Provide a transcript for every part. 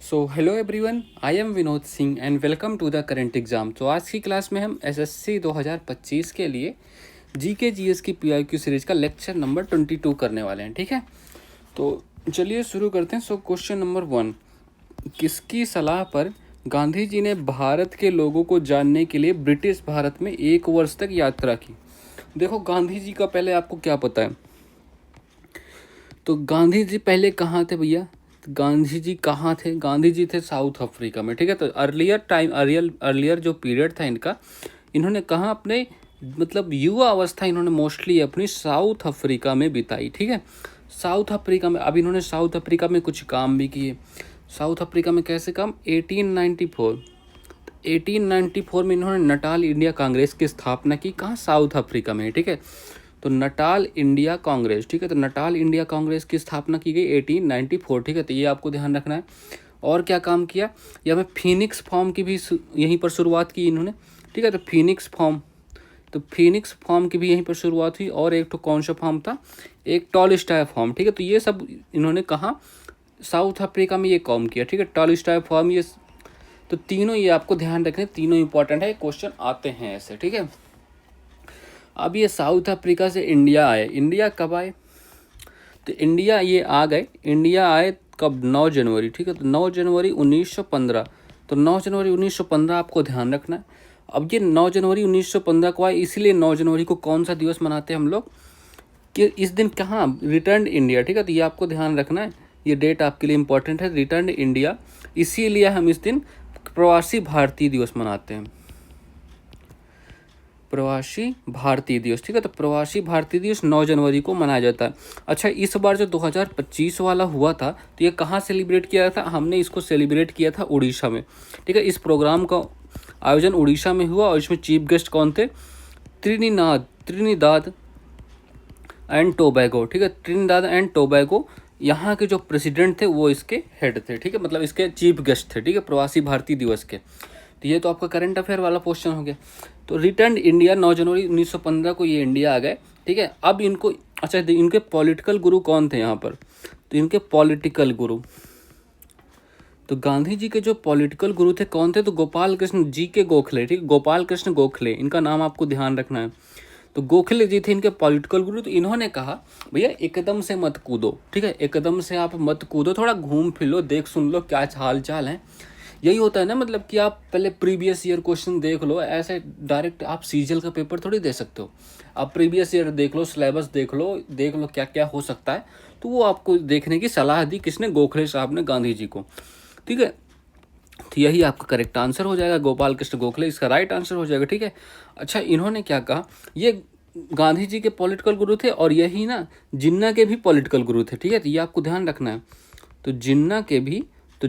So hello everyone, I am Vinod Singh and welcome to the current exam. तो आज की class में हम एसएससी 2025 के लिए जीके जीएस की पीआईक्यू सीरीज का लेक्चर नंबर 22 करने वाले हैं। ठीक है, तो चलिए शुरू करते हैं। सो क्वेश्चन नंबर 1, किसकी सलाह पर गांधी जी ने भारत के लोगों को जानने के लिए ब्रिटिश भारत में 1 वर्ष तक यात्रा की? देखो, गांधी जी का पहले आपको क्या पता है? तो गांधी जी पहले कहाँ थे भैया? गांधी जी कहाँ थे? गांधी जी थे साउथ अफ्रीका में। ठीक है, तो अर्लियर जो पीरियड था इनका, इन्होंने कहाँ अपने मतलब युवा अवस्था इन्होंने मोस्टली अपनी साउथ अफ्रीका में बिताई। ठीक है, साउथ अफ्रीका में। अब इन्होंने साउथ अफ्रीका में कुछ काम भी किए। साउथ अफ्रीका में कैसे काम? 1894 में इन्होंने नटाल इंडिया कांग्रेस की स्थापना की। कहाँ? साउथ अफ्रीका में। ठीक है, तो नटाल इंडिया कांग्रेस। ठीक है, तो नटाल इंडिया कांग्रेस की स्थापना की गई 1894। ठीक है, तो ये आपको ध्यान रखना है। और क्या काम किया? या में फिनिक्स फॉर्म की भी यहीं पर शुरुआत की इन्होंने। ठीक है, तो फिनिक्स फॉर्म की भी यहीं पर शुरुआत हुई। और एक तो कौन सा फॉर्म था? एक टॉलस्टॉय फॉर्म। ठीक है, तो ये सब इन्होंने कहाँ? साउथ अफ्रीका में ये काम किया। ठीक है, टॉलस्टॉय फॉर्म, ये तो तीनों ये आपको ध्यान रखने, तीनों इंपॉर्टेंट है, क्वेश्चन आते हैं ऐसे। ठीक है, अब ये साउथ अफ्रीका से इंडिया आए। इंडिया कब आए? तो इंडिया ये आ गए। इंडिया आए कब? 9 जनवरी। ठीक है, तो 9 जनवरी 1915। तो 9 जनवरी 1915 आपको ध्यान रखना है। अब ये 9 जनवरी 1915 को आए, इसीलिए 9 जनवरी को कौन सा दिवस मनाते हैं हम लोग? कि इस दिन कहाँ? Return India. ठीक है, तो ये आपको ध्यान रखना है, ये डेट आपके लिए इंपॉर्टेंट है, रिटर्न इंडिया। इसीलिए हम इस दिन प्रवासी भारतीय दिवस मनाते हैं, प्रवासी भारतीय दिवस। ठीक है, तो प्रवासी भारतीय दिवस 9 जनवरी को मनाया जाता है। अच्छा, इस बार जो 2025 वाला हुआ था, तो ये कहाँ सेलिब्रेट किया था? हमने इसको सेलिब्रेट किया था उड़ीसा में। ठीक है, इस प्रोग्राम का आयोजन उड़ीसा में हुआ और इसमें चीफ गेस्ट कौन थे? Trinidad and Tobago. ठीक है, त्रिनिदाद एंड टोबैगो यहाँ के जो प्रेसिडेंट थे वो इसके हेड थे। ठीक है, मतलब इसके चीफ गेस्ट थे। ठीक है, प्रवासी भारतीय दिवस के। तो ये तो आपका करंट अफेयर वाला क्वेश्चन हो गया। तो रिटर्न इंडिया 9 जनवरी 1915 को ये इंडिया आ गए। ठीक है, अब इनको, अच्छा, इनके पॉलिटिकल गुरु कौन थे यहाँ पर? तो इनके पॉलिटिकल गुरु, तो गांधी जी के जो पॉलिटिकल गुरु थे कौन थे? तो गोपाल कृष्ण जी के गोखले। ठीक है, गोपाल कृष्ण गोखले, इनका नाम आपको ध्यान रखना है। तो गोखले जी थे इनके पॉलिटिकल गुरु। तो इन्होंने कहा भैया एकदम से मत कूदो। ठीक है, एकदम से आप मत कूदो, थोड़ा घूम फिर लो, देख सुन लो क्या हाल चाल है। यही होता है ना, मतलब कि आप पहले प्रीवियस ईयर क्वेश्चन देख लो, ऐसे डायरेक्ट आप सीजीएल का पेपर थोड़ी दे सकते हो। आप प्रीवियस ईयर देख लो, सिलेबस देख लो क्या क्या हो सकता है। तो वो आपको देखने की सलाह दी किसने? गोखले साहब ने गांधी जी को। ठीक है, तो यही आपका करेक्ट आंसर हो जाएगा, गोपाल कृष्ण गोखले इसका राइट आंसर हो जाएगा। ठीक है, अच्छा, इन्होंने क्या कहा? ये गांधी जी के पॉलिटिकल गुरु थे और यही ना जिन्ना के भी पॉलिटिकल गुरु थे। ठीक है, तो ये आपको ध्यान रखना है। तो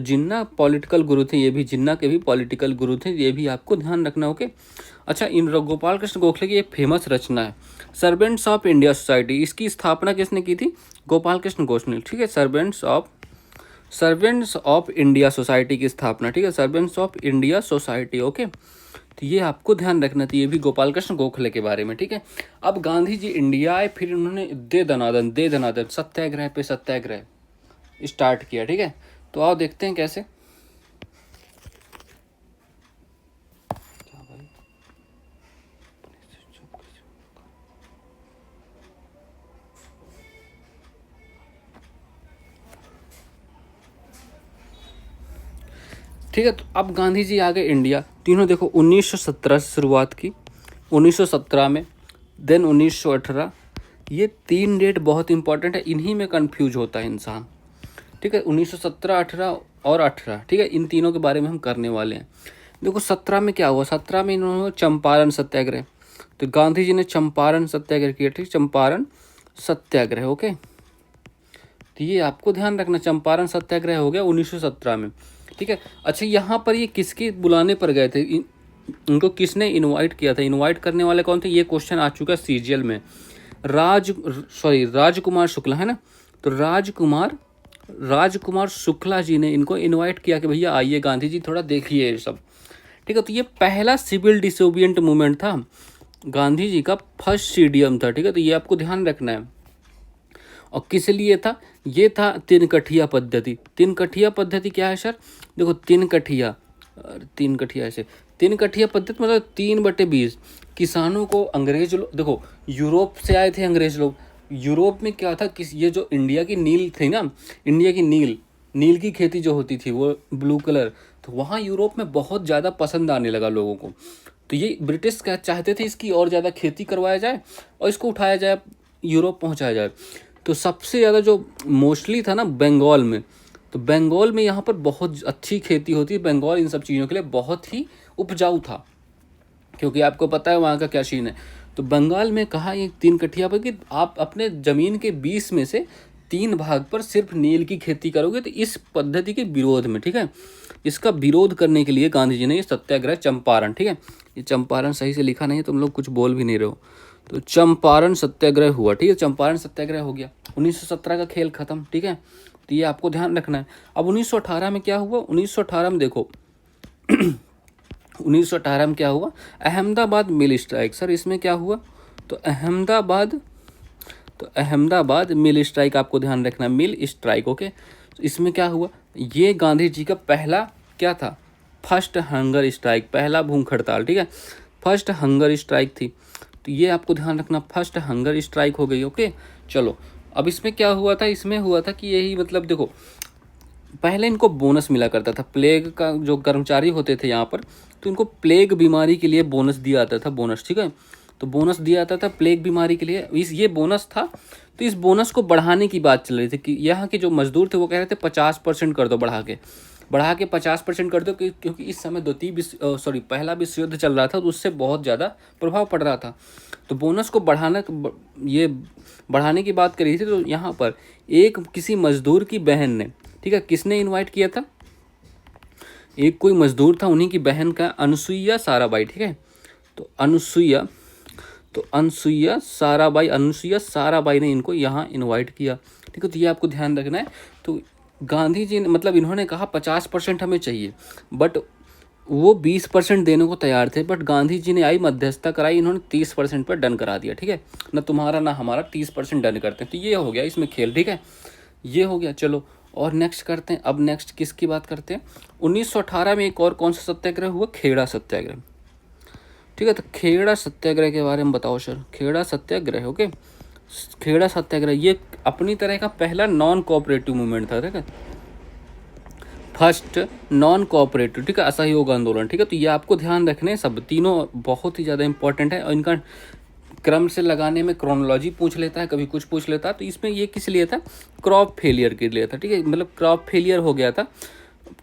जिन्ना पॉलिटिकल गुरु थे, ये भी जिन्ना के भी पॉलिटिकल गुरु थे, ये भी आपको ध्यान रखना। ओके, अच्छा, इन गोपाल कृष्ण गोखले की एक फेमस रचना है सर्वेंट्स ऑफ इंडिया सोसाइटी। इसकी स्थापना किसने की थी? गोपाल कृष्ण गोखले। ठीक है, सर्वेंट्स ऑफ इंडिया सोसाइटी की स्थापना। ठीक है, servants of India society. Okay, तो ये आपको ध्यान रखना था, ये भी गोपाल कृष्ण गोखले के बारे में। ठीक है, अब गांधी जी इंडिया आए, फिर उन्होंने दे दनादन सत्याग्रह पे सत्याग्रह स्टार्ट किया। ठीक है, तो आओ देखते हैं कैसे। ठीक है, तो अब गांधी जी आ गए इंडिया। तीनों देखो 1917 से शुरुआत की, 1917 में, देन 1918। ये 3 डेट बहुत इंपॉर्टेंट है, इन्हीं में कंफ्यूज होता है इंसान। ठीक है, 1917, 18 और 18। ठीक है, इन तीनों के बारे में हम करने वाले हैं। देखो 17 में क्या हुआ? 17 में इन्होंने चंपारण सत्याग्रह, तो गांधी जी ने चंपारण सत्याग्रह किया। ठीक, चंपारण सत्याग्रह। ओके, तो ये आपको ध्यान रखना, चंपारण सत्याग्रह हो गया 1917 में। ठीक है, अच्छा, यहाँ पर ये किसके बुलाने पर गए थे? इनको किसने इनवाइट किया था? इनवाइट करने वाले कौन थे? ये क्वेश्चन आ चुका है सीजीएल में। राजकुमार शुक्ला है ना, तो राजकुमार शुक्ला जी ने इनको इनवाइट किया कि भैया आइए गांधी जी, थोड़ा देखिए ये सब। ठीक है, तो ये पहला सिविल डिसोबिएंट मूवमेंट था, गांधी जी का फर्स्ट सीडीएम था। ठीक है, तो ये आपको ध्यान रखना है। और किस लिए था? ये था तीन कठिया पद्धति। तीन कठिया पद्धति क्या है सर? देखो तीन कठिया, तीन कठिया ऐसे, तीन कठिया पद्धति मतलब 3/20। किसानों को अंग्रेज लोग, देखो यूरोप से आए थे अंग्रेज लोग। यूरोप में क्या था, किस ये जो इंडिया की नील थी ना, इंडिया की नील, नील की खेती जो होती थी वो ब्लू कलर, तो वहाँ यूरोप में बहुत ज़्यादा पसंद आने लगा लोगों को। तो ये ब्रिटिश क्या चाहते थे, इसकी और ज़्यादा खेती करवाया जाए और इसको उठाया जाए, यूरोप पहुँचाया जाए। तो सबसे ज़्यादा जो मोस्टली था ना बंगाल में, तो बंगाल में यहाँ पर बहुत अच्छी खेती होती है। बंगाल इन सब चीज़ों के लिए बहुत ही उपजाऊ था, क्योंकि आपको पता है वहाँ का क्या सीन है। तो बंगाल में कहा ये तीन कठिया पर कि आप अपने ज़मीन के 20 में से 3 भाग पर सिर्फ नील की खेती करोगे। तो इस पद्धति के विरोध में, ठीक है, इसका विरोध करने के लिए गांधी जी ने ये सत्याग्रह चंपारण, ठीक है, ये चंपारण सही से लिखा नहीं है, तुम लोग कुछ बोल भी नहीं रहे हो, तो चंपारण सत्याग्रह हुआ, ठीक है, चंपारण सत्याग्रह हो गया। 1917 का खेल खत्म, ठीक है, तो ये आपको ध्यान रखना है। अब 1918 में क्या हुआ? 1918 में देखो 1918 में क्या हुआ? अहमदाबाद मिल स्ट्राइक। सर इसमें क्या हुआ? तो अहमदाबाद मिल स्ट्राइक, आपको ध्यान रखना, मिल स्ट्राइक, ओके। तो इसमें क्या हुआ? ये गांधी जी का पहला क्या था? फर्स्ट हंगर स्ट्राइक, पहला भूख हड़ताल, ठीक है, फर्स्ट हंगर स्ट्राइक थी। तो ये आपको ध्यान रखना, फर्स्ट हंगर स्ट्राइक हो गई, ओके। चलो अब इसमें क्या हुआ था? इसमें हुआ था कि यही मतलब देखो, पहले इनको बोनस मिला करता था, प्लेग का जो कर्मचारी होते थे यहाँ पर, तो इनको प्लेग बीमारी के लिए बोनस दिया जाता था, बोनस, ठीक है, तो बोनस दिया जाता था प्लेग बीमारी के लिए, इस ये बोनस था। तो इस बोनस को बढ़ाने की बात चल रही थी कि यहाँ के जो मजदूर थे वो कह रहे थे 50% कर दो, बढ़ा के 50% कर दो, क्योंकि इस समय पहला विश्व युद्ध चल रहा था, तो उससे बहुत ज़्यादा प्रभाव पड़ रहा था। तो बोनस को बढ़ाने की बात करी थी। तो यहाँ पर एक किसी मजदूर की बहन ने, ठीक है, किसने इनवाइट किया था? एक कोई मजदूर था, उन्हीं की बहन का, अनुसुईया साराबाई, ठीक है, तो अनुसुईया साराबाई ने इनको यहाँ इनवाइट किया, ठीक है। तो ये आपको ध्यान रखना है। तो गांधी जी ने मतलब इन्होंने कहा 50% हमें चाहिए, बट वो 20% देने को तैयार थे, बट गांधी जी ने आई मध्यस्थता कराई, इन्होंने 30% पर डन करा दिया, ठीक है, ना तुम्हारा ना हमारा, 30% डन करते हैं। तो ये हो गया इसमें खेल, ठीक है, ये हो गया। चलो और नेक्स्ट करते हैं। अब नेक्स्ट किसकी बात करते हैं? 1918 में एक और कौन सा सत्याग्रह हुआ? खेड़ा सत्याग्रह, ठीक है। तो खेड़ा सत्याग्रह के बारे में बताओ सर। खेड़ा सत्याग्रह, ओके, खेड़ा सत्याग्रह ये अपनी तरह का पहला नॉन कोऑपरेटिव मूवमेंट था, ठीक है, फर्स्ट नॉन कोऑपरेटिव, ठीक है, असहयोग आंदोलन, ठीक है। तो ये आपको ध्यान रखने, सब तीनों बहुत ही ज़्यादा इंपॉर्टेंट है, और इनका क्रम से लगाने में क्रोनोलॉजी पूछ लेता है, कभी कुछ पूछ लेता है। तो इसमें ये किस लिए था? क्रॉप फेलियर के लिए था, ठीक है, मतलब क्रॉप फेलियर हो गया था,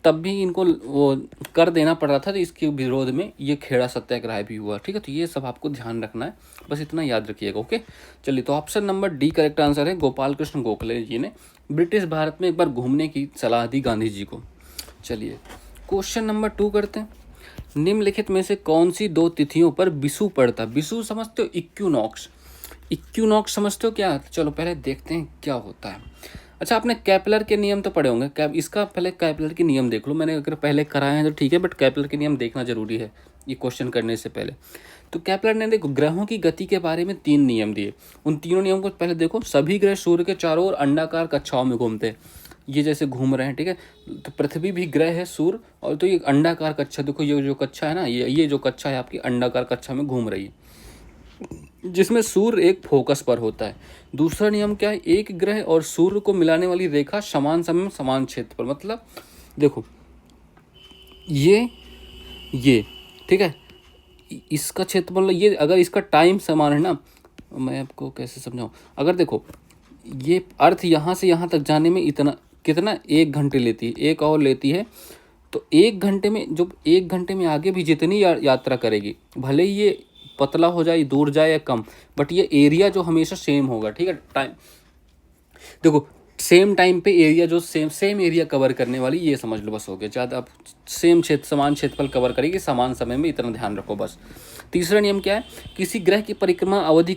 तब भी इनको वो कर देना पड़ रहा था, तो इसके विरोध में ये खेड़ा सत्याग्रह भी हुआ, ठीक है। तो ये सब आपको ध्यान रखना है, बस इतना याद रखिएगा, ओके। चलिए, तो option number D correct answer है। गोपाल कृष्ण गोखले जी ने ब्रिटिश भारत में एक बार घूमने की सलाह दी गांधी जी को। चलिए क्वेश्चन नंबर 2 करते हैं। निम्नलिखित में से कौन सी 2 तिथियों पर विषु पड़ता? विषु समझते हो? इक्विनॉक्स, इक्विनॉक्स समझते हो क्या? चलो पहले देखते हैं क्या होता है। अच्छा, आपने कैपलर के नियम तो पढ़े होंगे, इसका पहले कैपलर के नियम देख लो। मैंने अगर पहले कराए हैं तो ठीक है, बट कैपलर के नियम देखना जरूरी है ये क्वेश्चन करने से पहले। तो कैपलर ने देखो ग्रहों की गति के बारे में 3 नियम दिए। उन तीनों नियम को पहले देखो। सभी ग्रह सूर्य के चारों ओर अंडाकार कक्षाओं में घूमते हैं, ये जैसे घूम रहे हैं, ठीक है। तो पृथ्वी भी ग्रह है, सूर्य, और तो ये अंडाकार कक्षा, देखो ये जो कक्षा है ना, ये जो कक्षा है आपकी अंडाकार कक्षा में घूम रही है, जिसमें सूर्य एक फोकस पर होता है। दूसरा नियम क्या है? एक ग्रह और सूर्य को मिलाने वाली रेखा समान समय में समान क्षेत्र पर, मतलब देखो ये ठीक है, इसका क्षेत्र मतलब ये, अगर इसका टाइम समान है ना, मैं आपको कैसे समझाऊं, अगर देखो ये अर्थ यहाँ से यहाँ तक जाने में इतना कितना 1 घंटे लेती है, एक और लेती है, तो 1 घंटे में, जो 1 घंटे में आगे भी जितनी यात्रा करेगी, भले ही ये पतला हो जाए, दूर जाए या कम, बट ये एरिया जो हमेशा सेम होगा, ठीक है। टाइम देखो, सेम टाइम पे एरिया जो सेम एरिया कवर करने वाली, ये समझ लो, बस हो गया। ज़्यादा आप सेम क्षेत्र, समान क्षेत्रफल कवर करेगी समान समय में, इतना ध्यान रखो बस। तीसरा नियम क्या है? किसी ग्रह की परिक्रमा अवधि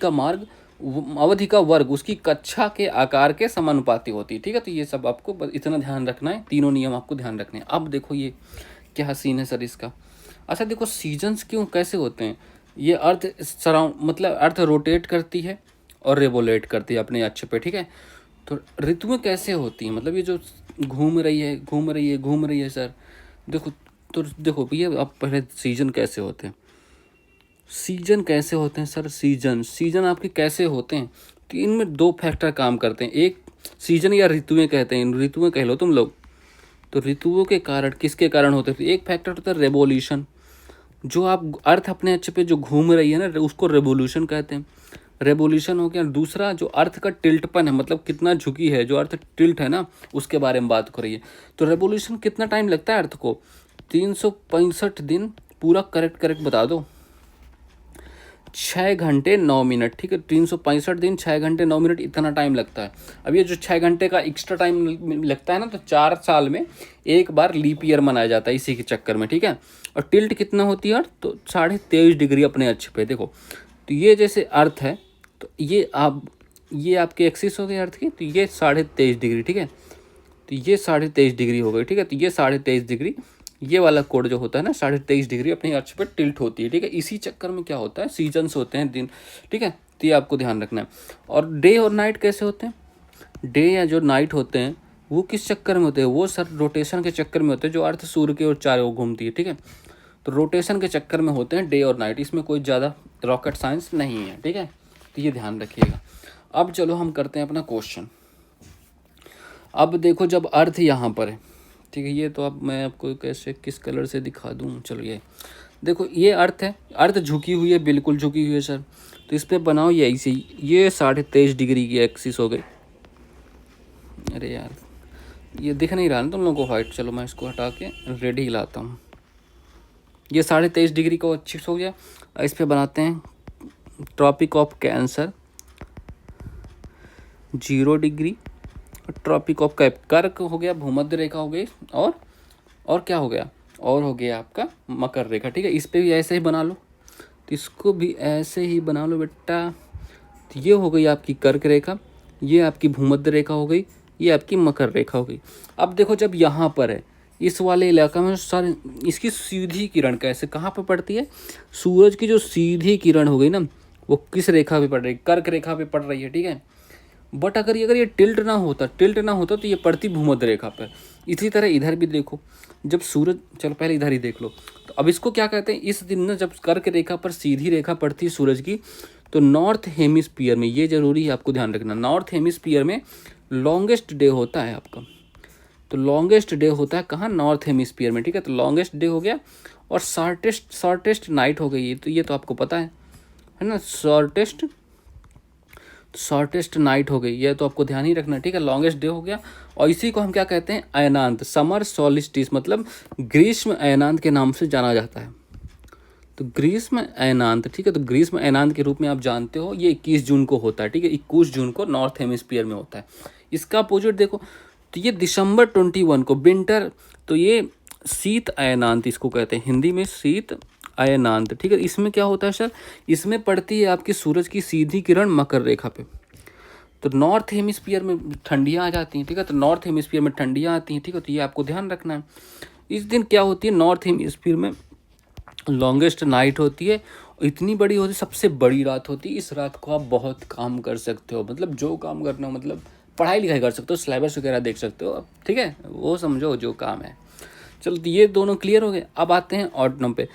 का वर्ग उसकी कक्षा के आकार के समानुपाती होती है, ठीक है। तो ये सब आपको बस इतना ध्यान रखना है, तीनों नियम आपको ध्यान रखने हैं। अब देखो ये क्या सीन है सर इसका। अच्छा देखो, सीजन्स क्यों कैसे होते हैं? ये अर्थ रोटेट करती है और रेवोलेट करती है अपने अक्ष पे, ठीक है। तो ऋतुएं कैसे होती हैं, मतलब ये जो घूम रही है सर, देखो। तो देखो भैया, आप पहले सीजन कैसे होते हैं, सर, सीजन आपके कैसे होते हैं। तो इनमें दो फैक्टर काम करते हैं, एक सीजन या ऋतुएं कहते हैं, ऋतुएं कह लो तुम लोग। तो ऋतुओं के कारण किसके कारण होते हैं, एक फैक्टर होता है रेवोल्यूशन, जो आप अर्थ अपने अच्छे पे जो घूम रही है ना, उसको रेवोल्यूशन कहते हैं। रेवोल्यूशन हो गया। दूसरा जो अर्थ का टिल्टपन है, मतलब कितना झुकी है, जो अर्थ टिल्ट है ना, उसके बारे में बात करिए। तो रेवोल्यूशन कितना टाइम लगता है अर्थ को, 365 दिन, पूरा करेक्ट बता दो, 6 घंटे 9 मिनट, ठीक है। 365 दिन 6 घंटे 9 मिनट, इतना टाइम लगता है। अब ये जो 6 घंटे का एक्स्ट्रा टाइम लगता है ना, तो 4 साल में एक बार लीप ईयर मनाया जाता है इसी के चक्कर में, ठीक है। और टिल्ट कितना होती है अर्थ, तो 23.5 डिग्री अपने अच्छे पे, देखो। तो ये जैसे अर्थ है, तो ये आपके एक्सिस हो गई अर्थ की, तो ये 23.5 डिग्री, ठीक है। तो ये 23.5 डिग्री हो गई, ठीक है। तो ये 23.5 डिग्री, ये वाला कोड जो होता है ना, 23.5 डिग्री अपनी अक्ष पर टिल्ट होती है, ठीक है। इसी चक्कर में क्या होता है, सीजन्स होते हैं, दिन, ठीक है। तो ये आपको ध्यान रखना है। और डे और नाइट कैसे होते हैं, डे या जो नाइट होते हैं वो किस चक्कर में होते हैं, वो सर रोटेशन के चक्कर में होते हैं, जो अर्थ सूर्य के और चारों ओर घूमती है, ठीक है। तो रोटेशन के चक्कर में होते हैं डे और नाइट, इसमें कोई ज़्यादा रॉकेट साइंस नहीं है, ठीक है। तो ये ध्यान रखिएगा। अब चलो हम करते हैं अपना क्वेश्चन। अब देखो, जब अर्थ यहाँ पर है, ठीक है, ये तो अब मैं आपको कैसे किस कलर से दिखा दूँ, चलो ये देखो, ये अर्थ है, अर्थ झुकी हुई है, बिल्कुल झुकी हुई है सर। तो इस पर बनाओ ये ऐसे ही, ये 23.5 डिग्री की एक्सिस हो गई। अरे यार, ये दिख नहीं रहा ना तुम लोगों को वाइट, चलो मैं इसको हटा के रेड ही लाता हूँ। ये 23.5 डिग्री का एक्सिस हो गया। इस पर बनाते हैं tropic of cancer 0 degree, tropic of कर्क हो गया, भूमध्य रेखा हो गई, और क्या हो गया, और हो गया आपका मकर रेखा, ठीक है। इस पे भी ऐसे ही बना लो, तो इसको भी ऐसे ही बना लो बेटा। तो ये हो गई आपकी कर्क रेखा, ये आपकी भूमध्य रेखा हो गई, ये आपकी मकर रेखा हो गई। अब देखो, जब यहाँ पर है इस वाले इलाका में सर, इसकी सीधी किरण कैसे कहाँ पर पड़ती है, सूरज की जो सीधी किरण हो गई ना, वो किस रेखा पे पड़ रही है, कर्क रेखा पे पड़ रही है, ठीक है। बट अगर ये टिल्ट ना होता तो ये पड़ती भूमध्य रेखा पर। इसी तरह इधर भी देखो, जब सूरज, चलो पहले इधर ही देख लो। तो अब इसको क्या कहते हैं, इस दिन ना जब कर्क रेखा पर सीधी रेखा पड़ती है सूरज की, तो नॉर्थ हेमिस्फीयर में, ये जरूरी है आपको ध्यान रखना, नॉर्थ हेमिस्फीयर में लॉन्गेस्ट डे होता है आपका। तो लॉन्गेस्ट डे होता है कहाँ, नॉर्थ हेमिस्फीयर में, ठीक है। तो लॉन्गेस्ट डे हो गया, और शॉर्टेस्ट नाइट हो गई, तो ये तो आपको पता है ना, शॉर्टेस्ट नाइट हो गई, ये तो आपको ध्यान ही रखना, ठीक है। लॉन्गेस्ट डे हो गया, और इसी को हम क्या कहते हैं, अयनांत, समर सॉलिस्टिस, मतलब ग्रीष्म अयनांत के नाम से जाना जाता है। तो ग्रीष्म अयनांत, ठीक है। तो ग्रीष्म अयनांत के रूप में आप जानते हो, ये 21 जून को होता है, ठीक है। 21 जून को नॉर्थ हेमिस्फीयर में होता है। इसका अपोजिट देखो, तो ये दिसंबर 21 को विंटर, तो ये शीत अयनांत इसको कहते हैं, हिंदी में शीत अयनांत, ठीक है। इसमें क्या होता है सर, इसमें पड़ती है आपकी सूरज की सीधी किरण मकर रेखा पे। तो नॉर्थ हेमिस्फीयर में ठंडियाँ आ जाती हैं, ठीक है। तो नॉर्थ हेमिस्फीयर में ठंडियाँ आती हैं, ठीक है। तो ये आपको ध्यान रखना है। इस दिन क्या होती है, नॉर्थ हेमिस्फीयर में लॉन्गेस्ट नाइट होती है, इतनी बड़ी होती है, सबसे बड़ी रात होती है। इस रात को आप बहुत काम कर सकते हो, मतलब जो काम करना हो, मतलब पढ़ाई लिखाई कर सकते हो, सिलेबस वगैरह देख सकते हो, ठीक है, वो समझो जो काम है। चलो, तो ये दोनों क्लियर हो गए। अब आते हैं ऑटम पे,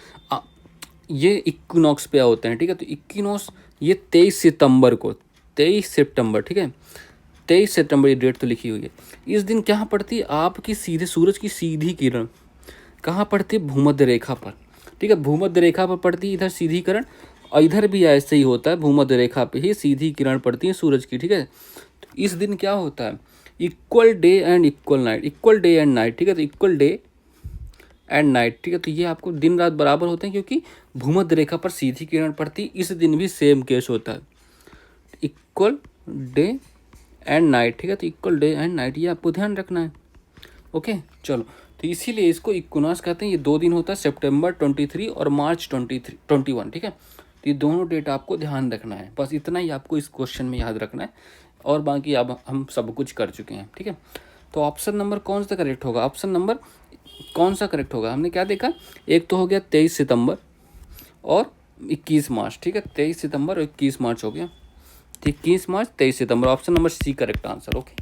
ये इक्विनॉक्स पे होते हैं, ठीक है। तो इक्विनॉक्स ये 23 सितंबर, ठीक है, 23 सितंबर ये डेट तो लिखी हुई है। इस दिन क्या पड़ती है, आपकी सीधे सूरज की सीधी किरण कहाँ पड़ती है, भूमध्य रेखा पर, ठीक है। भूमध्य रेखा पर पड़ती है इधर सीधी किरण, और इधर भी ऐसे ही होता है, भूमध्य रेखा पे ही सीधी किरण पड़ती है सूरज की, ठीक है। तो इस दिन क्या होता है, equal day and equal night, ठीक है। तो इक्वल डे एंड नाइट, ठीक है। तो ये आपको दिन रात बराबर होते हैं, क्योंकि भूमध्य रेखा पर सीधी किरण पड़ती, इस दिन भी सेम केस होता है, इक्वल डे एंड नाइट, ठीक है। तो इक्वल डे एंड नाइट, ये आपको ध्यान रखना है, ओके। चलो, तो इसीलिए इसको इक्विनॉक्स कहते हैं। ये 2 दिन होता है, सितंबर 23 और मार्च 21, ठीक है। तो ये दोनों डेट आपको ध्यान रखना है, बस इतना ही आपको इस क्वेश्चन में याद रखना है, और बाकी अब हम सब कुछ कर चुके हैं, ठीक है। तो ऑप्शन नंबर कौन सा करेक्ट होगा, ऑप्शन नंबर कौन सा करेक्ट होगा, हमने क्या देखा, एक तो हो गया 23 सितंबर और 21 मार्च, ठीक है। 23 सितंबर और 21 मार्च हो गया, 21 मार्च 23 सितंबर, option number C correct answer. Okay,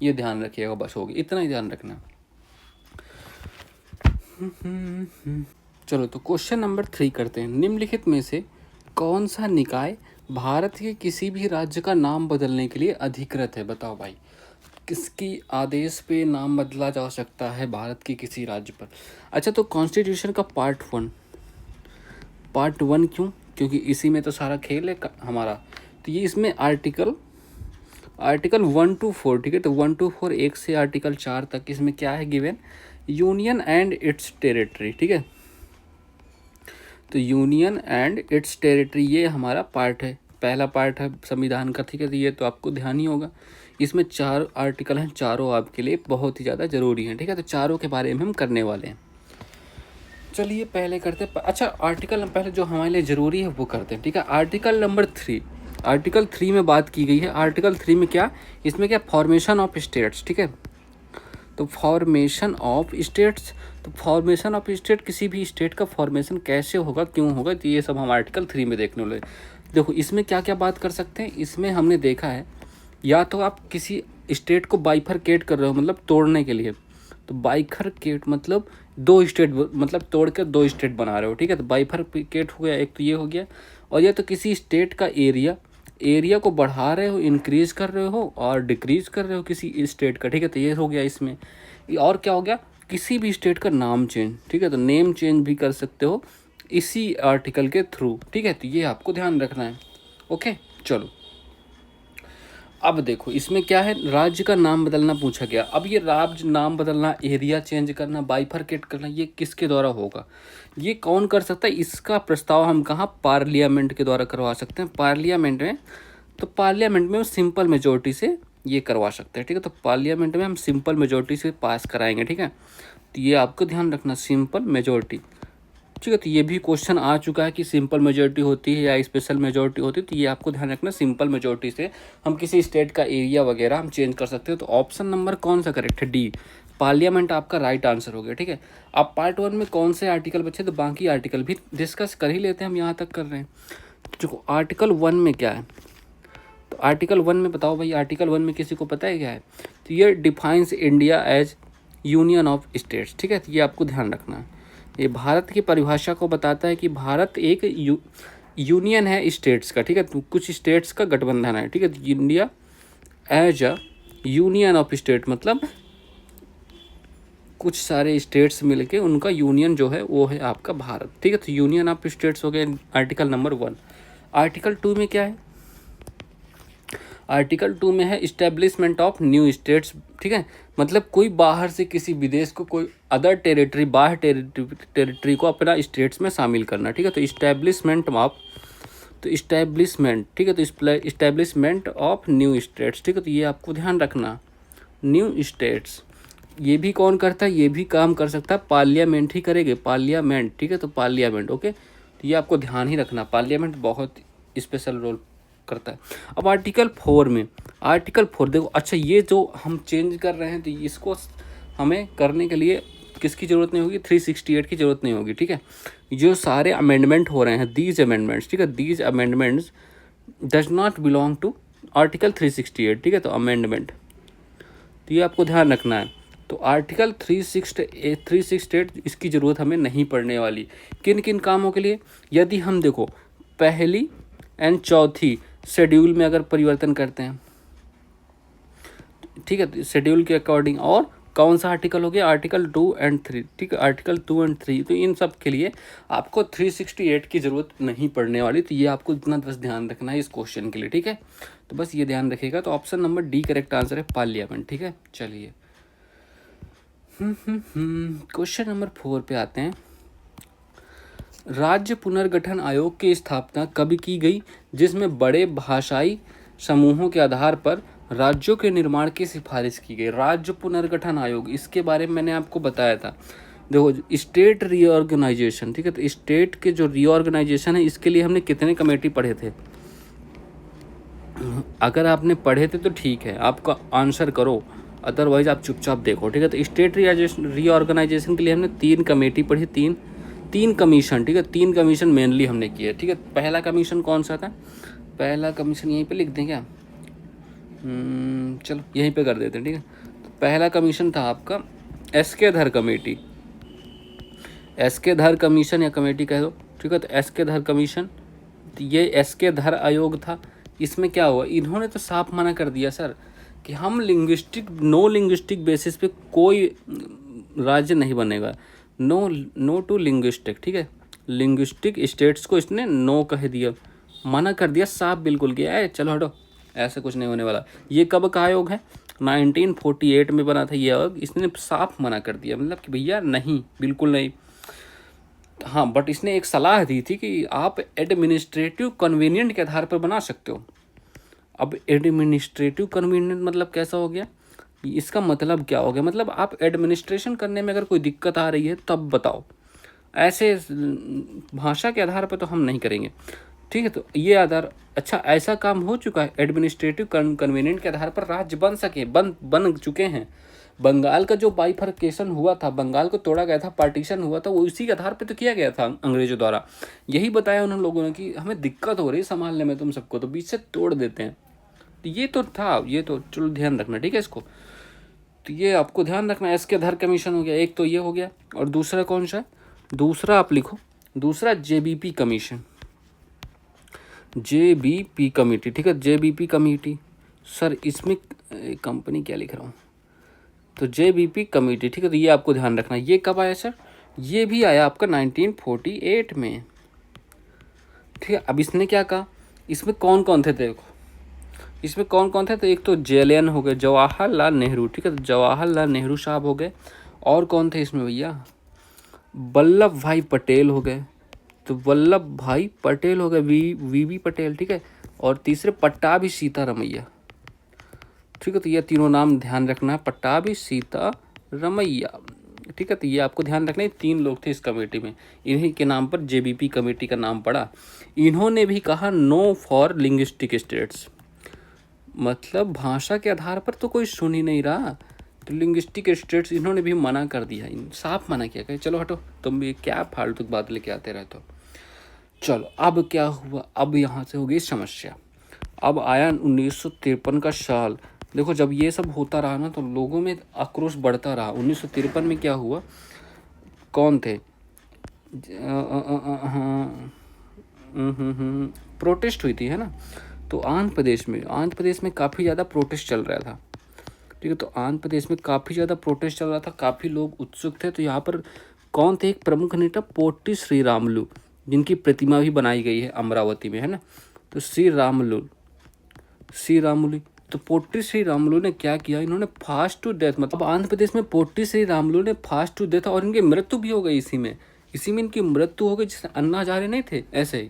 ये ध्यान रखिएगा, बस होगी, इतना ही ध्यान रखना। चलो तो क्वेश्चन नंबर 3 करते हैं। निम्नलिखित में से कौन सा निकाय भारत के किसी भी राज्य का नाम बदलने के लिए अधिकृत है? बताओ भाई, किसकी आदेश पे नाम बदला जा सकता है भारत के किसी राज्य पर? अच्छा, तो कॉन्स्टिट्यूशन का पार्ट 1 क्यों? क्योंकि इसी में तो सारा खेल है हमारा। तो ये इसमें आर्टिकल 1 to 4, ठीक है, तो 1 to 4 1 से आर्टिकल 4 तक इसमें क्या है given? Union and it's territory, ठीक है। तो यूनियन एंड इट्स टेरिटरी ये हमारा पार्ट है, पहला पार्ट है संविधान का, ठीक है। तो ये तो आपको ध्यान ही होगा। इसमें 4 आर्टिकल हैं, चारों आपके लिए बहुत ही ज़्यादा ज़रूरी हैं, ठीक है। तो चारों के बारे में हम करने वाले हैं। चलिए पहले करते हैं। अच्छा, आर्टिकल पहले जो हमारे लिए ज़रूरी है वो करते हैं, ठीक है। आर्टिकल नंबर 3, आर्टिकल 3 में बात की गई है। आर्टिकल 3 में क्या, इसमें क्या, फॉर्मेशन ऑफ स्टेट्स, ठीक है। तो फॉर्मेशन ऑफ स्टेट्स, तो फॉर्मेशन ऑफ स्टेट, किसी भी स्टेट का फॉर्मेशन कैसे होगा, क्यों होगा, तो ये सब हम आर्टिकल 3 में देखने वाले। देखो इसमें क्या क्या बात कर सकते हैं। इसमें हमने देखा है, या तो आप किसी स्टेट को बाइफरकेट कर रहे हो, मतलब तोड़ने के लिए, तो बाइफरकेट मतलब 2 स्टेट, मतलब तोड़ कर 2 स्टेट बना रहे हो, ठीक है। तो बाइफरकेट हो गया, एक तो ये हो गया। और या तो किसी स्टेट का एरिया को बढ़ा रहे हो, इंक्रीज कर रहे हो, और डिक्रीज कर रहे हो किसी स्टेट का, ठीक है। तो ये हो गया इसमें। और क्या हो गया, किसी भी स्टेट का नाम चेंज, ठीक है। तो नेम चेंज भी कर सकते हो इसी आर्टिकल के थ्रू, ठीक है। तो ये आपको ध्यान रखना है। ओके, चलो अब देखो इसमें क्या है, राज्य का नाम बदलना पूछा गया। अब ये राज्य नाम बदलना, एरिया चेंज करना, बाइफरकेट करना, ये किसके द्वारा होगा, ये कौन कर सकता है? इसका प्रस्ताव हम कहाँ, पार्लियामेंट के द्वारा करवा सकते हैं, पार्लियामेंट में। तो पार्लियामेंट में सिंपल मेजोरिटी से ये करवा सकते हैं, ठीक है। तो पार्लियामेंट में हम सिंपल मेजोरिटी से पास कराएंगे, ठीक है। तो ये आपको ध्यान रखना, सिंपल मेजोरिटी, ठीक है। तो ये भी क्वेश्चन आ चुका है कि सिंपल मेजोरिटी होती है या स्पेशल मेजोरिटी होती है। तो ये आपको ध्यान रखना, सिंपल मेजोरिटी से हम किसी स्टेट का एरिया वगैरह हम चेंज कर सकते हो। तो ऑप्शन नंबर कौन सा करेक्ट है? डी, पार्लियामेंट आपका राइट आंसर हो गया, ठीक है। अब पार्ट 1 में कौन से आर्टिकल बचे, तो बाकी आर्टिकल भी डिस्कस कर ही लेते हैं, हम यहाँ तक कर रहे हैं। जो आर्टिकल 1 में क्या है, तो आर्टिकल 1 में बताओ भाई, आर्टिकल 1 में किसी को पता है क्या है? तो ये defines India as union of states, ठीक है। तो ये आपको ध्यान रखना है। ये भारत की परिभाषा को बताता है कि भारत एक यूनियन है स्टेट्स का, ठीक है। तो कुछ स्टेट्स का गठबंधन है, ठीक है। तो India as a union of state, मतलब कुछ सारे स्टेट्स मिलके उनका यूनियन जो है वो है आपका भारत, ठीक है। तो यूनियन ऑफ स्टेट्स हो गए आर्टिकल नंबर 1। आर्टिकल 2 में क्या है? आर्टिकल 2 में है इस्टेब्लिशमेंट ऑफ न्यू स्टेट्स, ठीक है। मतलब कोई बाहर से, किसी विदेश को, कोई अदर टेरिटरी, बाहर टेरिटरी को अपना स्टेट्स में शामिल करना, ठीक है। तो इस्टेब्लिशमेंट ऑफ, तो इस्टेब्लिशमेंट, ठीक है। तो इस्टेब्लिशमेंट ऑफ न्यू स्टेट्स, ठीक है। तो ये आपको ध्यान रखना, न्यू स्टेट्स। ये भी कौन करता है? ये भी काम कर सकता है पार्लियामेंट ही करेंगे, पार्लियामेंट, ठीक है। तो पार्लियामेंट, ओके। तो ये आपको ध्यान ही रखना, पार्लियामेंट बहुत स्पेशल रोल करता है। अब आर्टिकल 4 में, आर्टिकल 4 देखो, अच्छा ये जो हम चेंज कर रहे हैं, तो इसको हमें करने के लिए किसकी ज़रूरत नहीं होगी? 368 की ज़रूरत नहीं होगी, ठीक है। जो सारे अमेंडमेंट हो रहे हैं, दीज अमेंडमेंट्स, ठीक है, these amendments does not belong to article 368, ठीक है। तो अमेंडमेंट, तो ये आपको ध्यान रखना है। तो आर्टिकल 368 इसकी ज़रूरत हमें नहीं पड़ने वाली। किन किन कामों के लिए? यदि हम देखो पहली एंड चौथी शेड्यूल में अगर परिवर्तन करते हैं, ठीक है, शेड्यूल के अकॉर्डिंग। और कौन सा आर्टिकल हो गया? आर्टिकल 2 एंड 3, ठीक है, आर्टिकल 2 एंड 3। तो इन सब के लिए आपको 368 की ज़रूरत नहीं पड़ने वाली। तो ये आपको इतना बस ध्यान रखना है इस क्वेश्चन के लिए, ठीक है। तो बस ये ध्यान रखिएगा। तो option number D correct answer है, पार्लियामेंट, ठीक है। चलिए क्वेश्चन नंबर 4 पे आते हैं। राज्य पुनर्गठन आयोग की स्थापना कब की गई, जिसमें बड़े भाषाई समूहों के आधार पर राज्यों के निर्माण की सिफारिश की गई? राज्य पुनर्गठन आयोग, इसके बारे में मैंने आपको बताया था। देखो स्टेट रीऑर्गेनाइजेशन, ठीक है। तो स्टेट के जो रीऑर्गेनाइजेशन है, इसके लिए हमने कितने कमेटी पढ़े थे? अगर आपने पढ़े थे तो ठीक है, आपका आंसर करो, अदरवाइज आप चुपचाप देखो, ठीक है। तो स्टेट रीऑर्गेनाइजेशन के लिए हमने 3 कमेटी पढ़ी, तीन कमीशन, ठीक है। 3 कमीशन मेनली हमने किए, ठीक है। पहला कमीशन कौन सा था? पहला कमीशन यहीं पे लिख दें क्या? चलो यहीं पे कर देते हैं, ठीक है। तो पहला कमीशन था आपका एस.के. धर कमेटी, एस.के. धर कमीशन या कमेटी कह दो, ठीक है। तो एस.के. धर कमीशन, तो ये एस.के. धर आयोग था। इसमें क्या हुआ, इन्होंने तो साफ मना कर दिया सर कि हम नो लिंग्विस्टिक बेसिस पे कोई राज्य नहीं बनेगा। नो टू लिंग्विस्टिक, ठीक है। लिंग्विस्टिक स्टेट्स को इसने नो कह दिया, मना कर दिया साफ बिल्कुल कि चलो हटो, ऐसा कुछ नहीं होने वाला। ये कब का आयोग है? 1948 में बना था ये आयोग। इसने साफ मना कर दिया, मतलब कि भैया नहीं, बिल्कुल नहीं। हाँ, बट इसने एक सलाह दी थी कि आप एडमिनिस्ट्रेटिव कन्वीनियंट के आधार पर बना सकते हो। अब एडमिनिस्ट्रेटिव कन्वीनियंट मतलब कैसा हो गया, इसका मतलब क्या हो गया, मतलब आप एडमिनिस्ट्रेशन करने में अगर कोई दिक्कत आ रही है तब बताओ, ऐसे भाषा के आधार पर तो हम नहीं करेंगे, ठीक है। तो ये आधार, अच्छा ऐसा काम हो चुका है, एडमिनिस्ट्रेटिव कन्वीनियंट के आधार पर राज्य बन सके, बन चुके हैं। बंगाल का जो बाइफर्केशन हुआ था, बंगाल को तोड़ा गया था, पार्टीशन हुआ था, वो इसी के आधार पर तो किया गया था अंग्रेजों द्वारा। यही बताया उन लोगों ने कि हमें दिक्कत हो रही है संभालने में तुम सबको, तो बीच से तोड़ देते हैं। तो ये तो था, ये तो चलो ध्यान रखना, ठीक है इसको। तो ये आपको ध्यान रखना, एस.के. धर कमीशन हो गया, एक तो ये हो गया। और दूसरा कौन सा है? दूसरा आप लिखो, दूसरा जे.बी.पी. कमीशन, जे.बी.पी. कमेटी, ठीक है। जे.बी.पी. कमेटी, सर इसमें कंपनी क्या लिख रहा हूँ, तो जे.बी.पी. कमेटी, ठीक है। तो ये आपको ध्यान रखना, ये कब आया सर? ये भी आया आपका 1948 में, ठीक है। अब इसने क्या कहा, इसमें कौन कौन थे देखो, इसमें कौन कौन थे, तो एक तो JLN हो गए, जवाहरलाल नेहरू, ठीक है। तो जवाहरलाल नेहरू साहब हो गए। और कौन थे इसमें भैया? वल्लभ भाई पटेल हो गए, तो वल्लभ भाई पटेल हो गए, वी पटेल, ठीक है। और तीसरे पट्टाभी सीतारमैया, ठीक है। तो ये तीनों नाम ध्यान रखना है, पट्टाभी सीतारमैया, ठीक है। तो ये आपको ध्यान रखना है, 3 लोग थे इस कमेटी में, इन्हीं के नाम पर जे.बी.पी. कमेटी का नाम पड़ा। इन्होंने भी कहा नो फॉर लिंग्विस्टिक स्टेट्स, मतलब भाषा के आधार पर तो कोई सुन ही नहीं रहा, तो लिंग्विस्टिक स्टेट्स इन्होंने भी मना कर दिया, साफ मना किया, कहे चलो हटो, तुम भी क्या फालतू बात लेके आते रहते हो। चलो अब क्या हुआ, अब यहाँ से हो गई समस्या। अब आया 1953 का साल। देखो जब ये सब होता रहा ना, तो लोगों में आक्रोश बढ़ता रहा। 1953 में क्या हुआ, कौन थे, प्रोटेस्ट हुई थी, है ना। तो आंध्र प्रदेश में काफ़ी ज़्यादा प्रोटेस्ट चल रहा था, ठीक है। तो आंध्र प्रदेश में काफ़ी ज़्यादा प्रोटेस्ट चल रहा था, काफ़ी लोग उत्सुक थे। तो यहाँ पर कौन थे, एक प्रमुख नेता पोट्टी श्रीरामुलु, जिनकी प्रतिमा भी बनाई गई है अमरावती में, है ना। तो श्रीरामुलु, तो पोट्टी श्रीरामुलु ने क्या किया, इन्होंने फास्ट टू डेथ, मतलब आंध्र प्रदेश में पोट्टी श्रीरामुलु ने फास्ट टू डेथ, और इनकी मृत्यु भी हो गई इसी में इनकी मृत्यु हो गई, जैसे अन्ना हजारे नहीं थे ऐसे ही,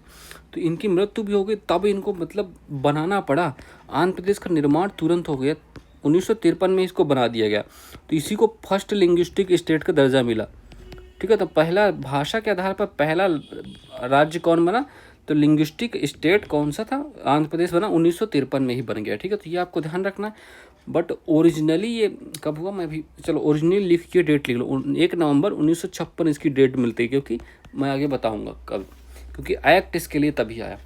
तो इनकी मृत्यु भी हो गई। तब इनको मतलब बनाना पड़ा, आंध्र प्रदेश का निर्माण तुरंत हो गया, 1953 में इसको बना दिया गया। तो इसी को फर्स्ट लिंग्विस्टिक स्टेट का दर्जा मिला, ठीक है। तो पहला भाषा के आधार पर पहला राज्य कौन बना, तो लिंग्विस्टिक स्टेट कौन सा था, आंध्र प्रदेश बना, 1953 में ही बन गया, ठीक है। तो ये आपको ध्यान रखना है। बट ओरिजिनली ये कब हुआ, मैं भी चलो ओरिजिनली लिख के डेट लिख लो, 1 नवंबर 1956 इसकी डेट मिलती है, क्योंकि मैं आगे बताऊँगा कब, क्योंकि एक्ट इसके लिए तभी आया।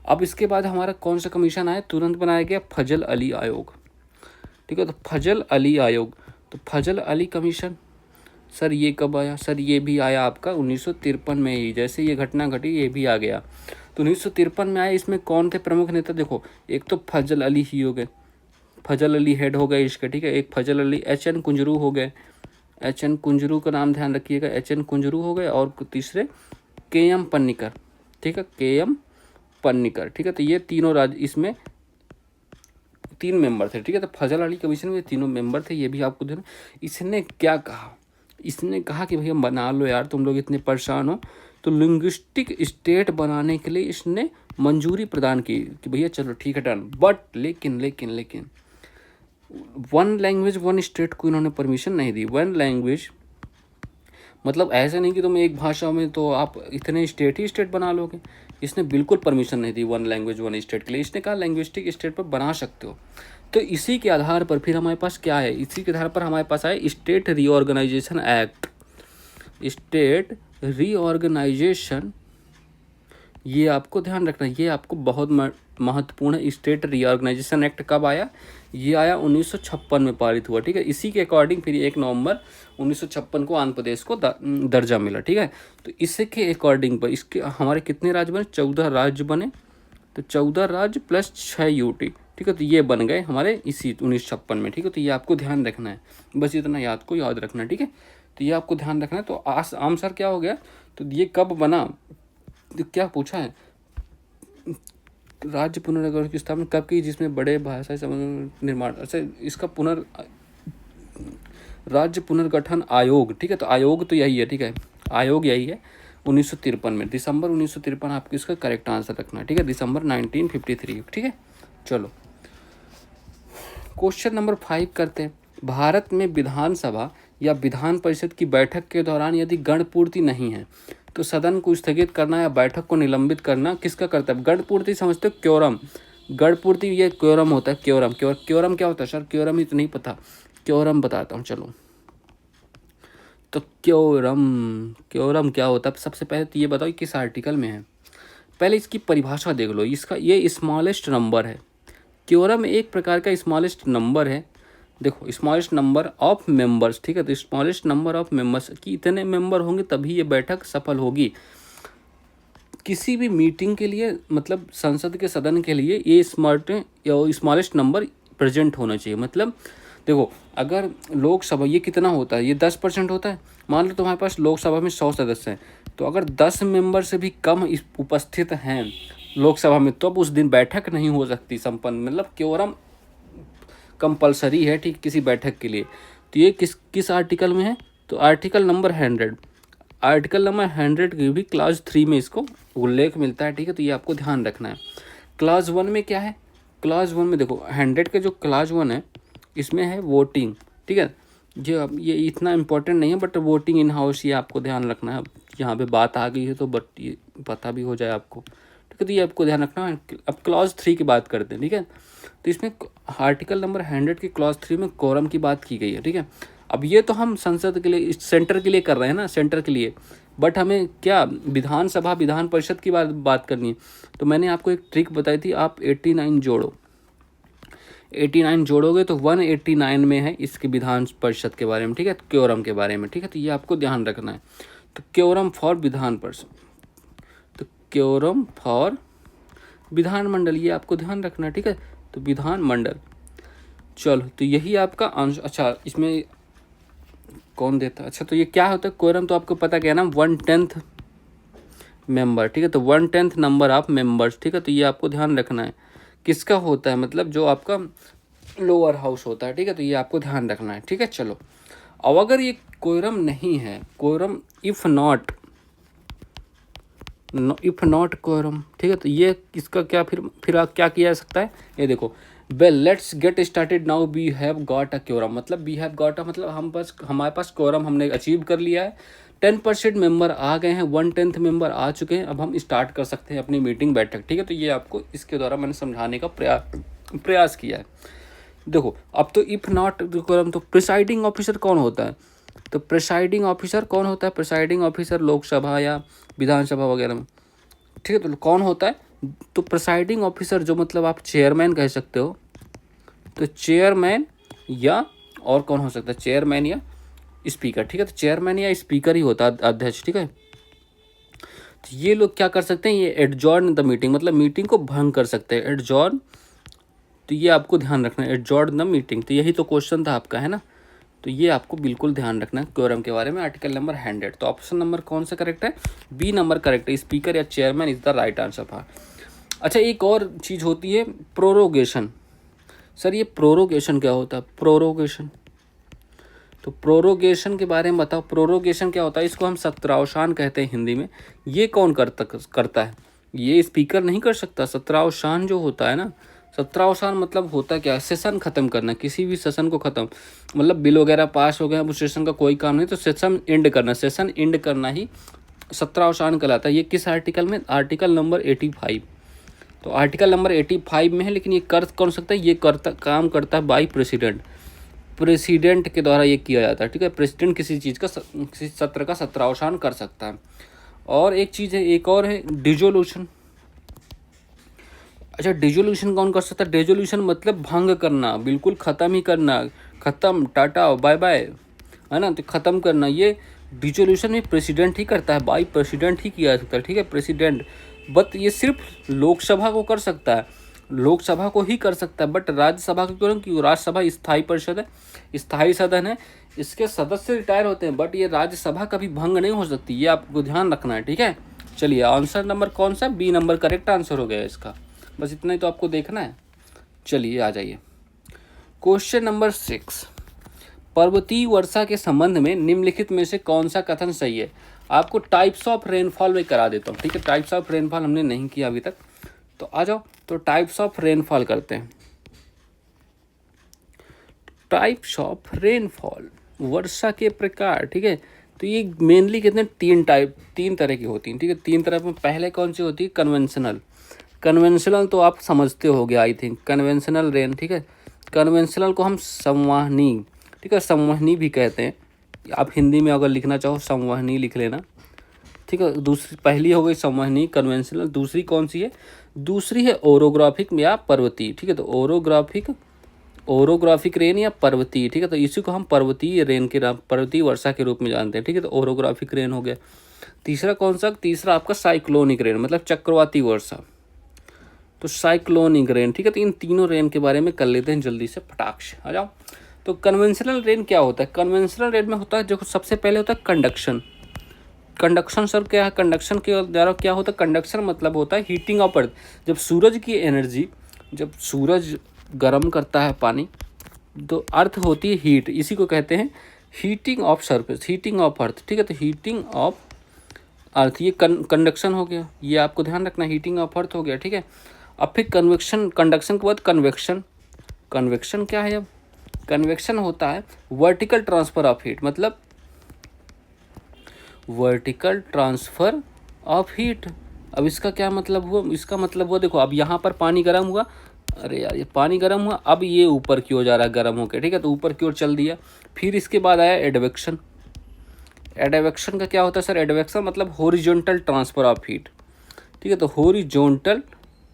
अब इसके बाद हमारा कौन सा कमीशन आया, तुरंत बनाया गया फजल अली आयोग, ठीक है। तो फजल अली आयोग, तो फजल अली कमीशन, सर ये कब आया, सर ये भी आया आपका 1953 में ही, जैसे ये घटना घटी ये भी आ गया, तो 1953 में आया। इसमें कौन थे प्रमुख नेता, देखो एक तो फजल अली ही हो गए, फजल अली हेड हो गए इसके, ठीक है। एक फजल अली, H.N. कुंजरू हो गए, H.N. कुंजरू का नाम ध्यान रखिएगा, H.N. कुंजरू हो गए। और तीसरे K.M. पन्नीकर, ठीक है, K.M. पन्नीकर, ठीक है। तो ये तीनों राज्य इसमें 3 मेंबर थे, ठीक है। तो फजल अली कमीशन में 3 मेंबर थे, ये भी आपको देना। इसने क्या कहा, इसने कहा कि भैया बना लो यार, तुम लोग इतने परेशान हो, तो लिंग्विस्टिक स्टेट बनाने के लिए इसने मंजूरी प्रदान की कि भैया चलो ठीक है डन। बट लेकिन 1 लैंग्वेज 1 स्टेट को इन्होंने परमिशन नहीं दी। 1 लैंग्वेज मतलब ऐसा नहीं कि तुम एक भाषा में तो आप इतने स्टेट ही स्टेट बना लोगे, इसने बिल्कुल परमिशन नहीं दी 1 लैंग्वेज 1 स्टेट के लिए। इसने कहा लैंग्विस्टिक स्टेट पर बना सकते हो। तो इसी के आधार पर फिर हमारे पास क्या है, इसी के आधार पर हमारे पास आया state reorganisation act. State reorganisation ये आपको ध्यान रखना है, ये आपको बहुत महत्वपूर्ण है। स्टेट रीऑर्गेनाइजेशन एक्ट कब आया? ये आया 1956 में पारित हुआ, ठीक है। इसी के अकॉर्डिंग फिर 1 नवंबर 1956 को आंध्र प्रदेश को दर्जा मिला, ठीक है। तो इसके अकॉर्डिंग पर इसके हमारे कितने राज्य बने? 14 राज्य बने। तो 14 राज्य प्लस 6 यूटी, ठीक है। तो ये बन गए हमारे इसी 1956 में, ठीक है। तो ये आपको ध्यान रखना है, बस इतना याद रखना है, ठीक है। तो ये आपको ध्यान रखना है। तो आंसर क्या हो गया? तो ये कब बना, तो क्या पूछा है? राज्य पुनर्गठन की स्थापना कब की, जिसमें बड़े भाषाई समूह निर्माण। अच्छा, इसका राज्य पुनर्गठन आयोग, ठीक है। तो आयोग तो यही है, ठीक है, आयोग यही है 1953 में, दिसंबर 1953 आपको इसका करेक्ट आंसर रखना है, ठीक है, दिसंबर 1953, ठीक है। चलो क्वेश्चन नंबर 5 करते हैं। भारत में विधानसभा या विधान परिषद की बैठक के दौरान यदि गण पूर्ति नहीं है तो सदन को स्थगित करना या बैठक को निलंबित करना किसका कर्तव्य? गण पूर्ति समझते हो? क्योरम, गण पूर्ति ये क्योरम होता है। क्योरम क्योरम क्या होता है सर? क्योरम ही तो नहीं पता, क्योरम बताता हूँ। चलो, तो क्योरम क्या होता है? सबसे पहले तो ये बताओ किस आर्टिकल में है, पहले इसकी परिभाषा देख लो। इसका ये स्मॉलेस्ट नंबर है। क्योरम एक प्रकार का स्मॉलेस्ट नंबर है। देखो, स्मॉलेस्ट नंबर ऑफ मेंबर्स, ठीक है। तो स्मॉलेस्ट नंबर ऑफ मेंबर्स कि इतने मेंबर होंगे तभी ये बैठक सफल होगी। किसी भी मीटिंग के लिए, मतलब संसद के सदन के लिए, ये स्मॉलेस्ट नंबर प्रेजेंट होना चाहिए। मतलब देखो, अगर लोकसभा ये कितना होता है? ये 10% होता है। मान लो तुम्हारे पास लोकसभा में 100 सदस्य हैं, तो अगर 10 मेंबर से भी कम उपस्थित हैं लोकसभा में, तो अब उस दिन बैठक नहीं हो सकती संपन्न। मतलब क्योरम कंपलसरी है, ठीक, किसी बैठक के लिए। तो ये किस आर्टिकल में है? तो आर्टिकल नंबर 100, आर्टिकल नंबर 100 की भी क्लास 3 में इसको उल्लेख मिलता है, ठीक है। तो ये आपको ध्यान रखना है। क्लास 1 में क्या है? क्लास 1 में देखो, 100 के जो क्लास 1 है इसमें है वोटिंग, ठीक है। जो अब ये इतना इम्पोर्टेंट नहीं है, बट वोटिंग इन हाउस ये आपको ध्यान रखना है। यहाँ पे बात आ गई है तो बट ये पता भी हो जाए आपको, ठीक है। तो ये आपको ध्यान रखना है। अब क्लॉज 3 की बात करते हैं, ठीक है। तो इसमें आर्टिकल नंबर 100 की क्लॉज 3 में कोरम की बात की गई है, ठीक है। अब ये तो हम संसद के लिए, सेंटर के लिए कर रहे हैं ना, सेंटर के लिए, बट हमें क्या विधानसभा विधान परिषद की बात करनी है। तो मैंने आपको एक ट्रिक बताई थी, आप 89 जोड़ो, 89 जोड़ोगे तो 189 में है इसके विधान परिषद के बारे में, ठीक है, क्योरम के बारे में, ठीक है। तो ये आपको ध्यान रखना है। तो क्योरम फॉर विधान परिषद, तो क्योरम फॉर विधानमंडल, ये आपको ध्यान रखना है, ठीक है। तो विधानमंडल, चलो, तो यही आपका आंसर। अच्छा, इसमें कौन देता है? अच्छा, तो ये क्या होता है क्योरम? तो आपको पता क्या है ना, 1/10 मेंबर, ठीक है। तो 1/10 नंबर ऑफ मेंबर्स, ठीक है। तो ये आपको ध्यान रखना है किसका होता है, मतलब जो आपका लोअर हाउस होता है, ठीक है। तो ये आपको ध्यान रखना है, ठीक है। चलो, अब अगर ये क्योरम नहीं है, क्योरम इफ नॉट क्योरम, ठीक है। तो ये इसका क्या फिर क्या किया जा सकता है? ये देखो, well let's get started now, we have got a quorum, मतलब वी हैव गॉट अ मतलब हमारे पास क्योरम हमने अचीव कर लिया है। 10% मेंबर आ गए हैं, 1/10 मेंबर आ चुके हैं। अब हम स्टार्ट कर सकते हैं अपनी मीटिंग बैठक, ठीक है। तो ये आपको इसके द्वारा मैंने समझाने का प्रयास किया है। देखो, अब तो इफ नॉट क्योरम, तो प्रिसाइडिंग ऑफिसर कौन होता है? तो प्रिसाइडिंग ऑफिसर कौन होता है? प्रिसाइडिंग ऑफिसर लोकसभा या विधानसभा वगैरह में, ठीक है। तो कौन होता है? तो प्रिसाइडिंग ऑफिसर जो, मतलब आप चेयरमैन कह सकते हो। तो चेयरमैन या और कौन हो सकता है? चेयरमैन या स्पीकर, ठीक है। तो चेयरमैन या स्पीकर ही होता है, अध्यक्ष, ठीक है। तो ये लोग क्या कर सकते हैं? ये एडजॉर्न द मीटिंग, मतलब मीटिंग को भंग कर सकते हैं, एडजॉर्न। तो ये आपको ध्यान रखना है, एडजॉर्न द मीटिंग। तो यही तो क्वेश्चन था आपका, है ना। तो ये आपको बिल्कुल ध्यान रखना है क्योरम के बारे में, आर्टिकल नंबर 100। तो ऑप्शन नंबर कौन सा करेक्ट है? बी नंबर करेक्ट है, स्पीकर या chairman is the right answer for. अच्छा, एक और चीज़ होती है प्रोरोगेशन। सर ये प्रोरोगेशन क्या होता है? प्रोरोगेशन, तो प्रोरोगेशन के बारे में बताओ। प्रोरोगेशन क्या होता है? इसको हम सत्रावसान कहते हैं हिंदी में। ये कौन करता है? ये स्पीकर नहीं कर सकता। सत्रावसान जो होता है ना, सत्रावसान मतलब होता क्या है? सेशन खत्म करना, किसी भी सेशन को खत्म, मतलब बिल वगैरह पास हो गया, अब उस सेशन का कोई काम नहीं, तो सेशन एंड करना, सेशन एंड करना ही सत्रावसान कहलाता है। ये किस आर्टिकल में? Article number 85। तो आर्टिकल नंबर 85 में है, लेकिन ये कर कौन सकता है? ये काम करता है बाई प्रेसिडेंट, प्रेसिडेंट के द्वारा ये किया जाता है, ठीक है। प्रेसिडेंट किसी चीज़ का, किसी सत्र का सत्रावसान कर सकता है। और एक चीज़ है, एक और है डिजोल्यूशन। अच्छा, डिजोल्यूशन कौन कर सकता है? डिजोल्यूशन मतलब भंग करना, बिल्कुल ख़त्म ही करना, ख़त्म, टाटा बाय बाय, है ना, तो ख़त्म करना, ये डिजोल्यूशन भी प्रेसिडेंट ही करता है भाई, प्रेसिडेंट ही किया जा सकता है, ठीक है, प्रेसिडेंट। बट ये सिर्फ लोकसभा को कर सकता है, लोकसभा को ही कर सकता है, बट राज्यसभा को क्यों नहीं? क्योंकि राज्यसभा स्थायी परिषद है, स्थायी सदन है, इसके सदस्य रिटायर होते हैं, बट ये राज्यसभा कभी भंग नहीं हो सकती, ये आपको ध्यान रखना है, ठीक है। चलिए, आंसर नंबर कौन सा? बी नंबर करेक्ट आंसर हो गया इसका, बस इतना ही तो आपको देखना है। चलिए आ जाइए, क्वेश्चन नंबर 6, पर्वतीय वर्षा के संबंध में निम्नलिखित में से कौन सा कथन सही है? आपको टाइप्स ऑफ रेनफॉल में करा देता हूँ, ठीक है, टाइप्स ऑफ रेनफॉल हमने नहीं किया अभी तक, तो आ जाओ, तो टाइप्स ऑफ रेनफॉल करते हैं। टाइप्स ऑफ रेनफॉल, वर्षा के प्रकार, ठीक है, तो ये मेनली कितने, तीन तरह की होती हैं, ठीक है, तीन तरह में। पहले कौन सी होती है? कन्वेंशनल। कन्वेंशनल तो आप समझते हो गया आई थिंक, कन्वेंशनल रेन, ठीक है, कन्वेंशनल को हम संवहनी, ठीक है, संवहनी भी कहते हैं, आप हिंदी में अगर लिखना चाहो संवहनी लिख लेना, ठीक है। दूसरी, पहली हो गई संवहनी कन्वेंशनल, दूसरी कौन सी है? दूसरी है ओरोग्राफिक या पर्वतीय, ठीक है, तो ओरोग्राफिक रेन या पर्वतीय, ठीक है, तो इसी को हम पर्वतीय रेन के पर्वतीय वर्षा के रूप में जानते हैं, ठीक है, तो ओरोग्राफिक रेन हो गया। तीसरा कौन सा? तीसरा आपका साइक्लोनिक रेन, मतलब चक्रवाती वर्षा, तो साइक्लोनिक रेन, ठीक है, तो इन तीनों रेन के बारे में कर लेते हैं जल्दी से, फटाक से आ जाओ। तो कन्वेंशनल रेन क्या होता है? कन्वेंशनल रेन में होता है, जो सबसे पहले होता है कंडक्शन। कंडक्शन सर क्या है? कंडक्शन के द्वारा क्या होता है? कंडक्शन मतलब होता है हीटिंग ऑफ अर्थ। जब सूरज की एनर्जी, जब सूरज गर्म करता है पानी, तो अर्थ होती है हीट, इसी को कहते हैं heating of surface, heating of earth, ठीक है, तो हीटिंग ऑफ अर्थ, ये कंडक्शन हो गया, ये आपको ध्यान रखना, हीटिंग ऑफ अर्थ हो गया, ठीक है। अब फिर कन्वेक्शन, कंडक्शन के बाद कन्वेक्शन। कन्वेक्शन क्या है? अब कन्वेक्शन होता है वर्टिकल ट्रांसफर ऑफ हीट, मतलब वर्टिकल ट्रांसफर ऑफ हीट। अब इसका क्या मतलब हुआ? इसका मतलब हुआ, देखो, अब यहाँ पर पानी गर्म हुआ, अरे यार, ये पानी गर्म हुआ, अब ये ऊपर की ओर जा रहा है गर्म होकर, ठीक है, तो ऊपर की ओर चल दिया। फिर इसके बाद आया एडवेक्शन। एडवेक्शन का क्या होता है सर? एडवेक्शन मतलब हॉरिजॉन्टल ट्रांसफर ऑफ हीट, ठीक है, तो हॉरिजॉन्टल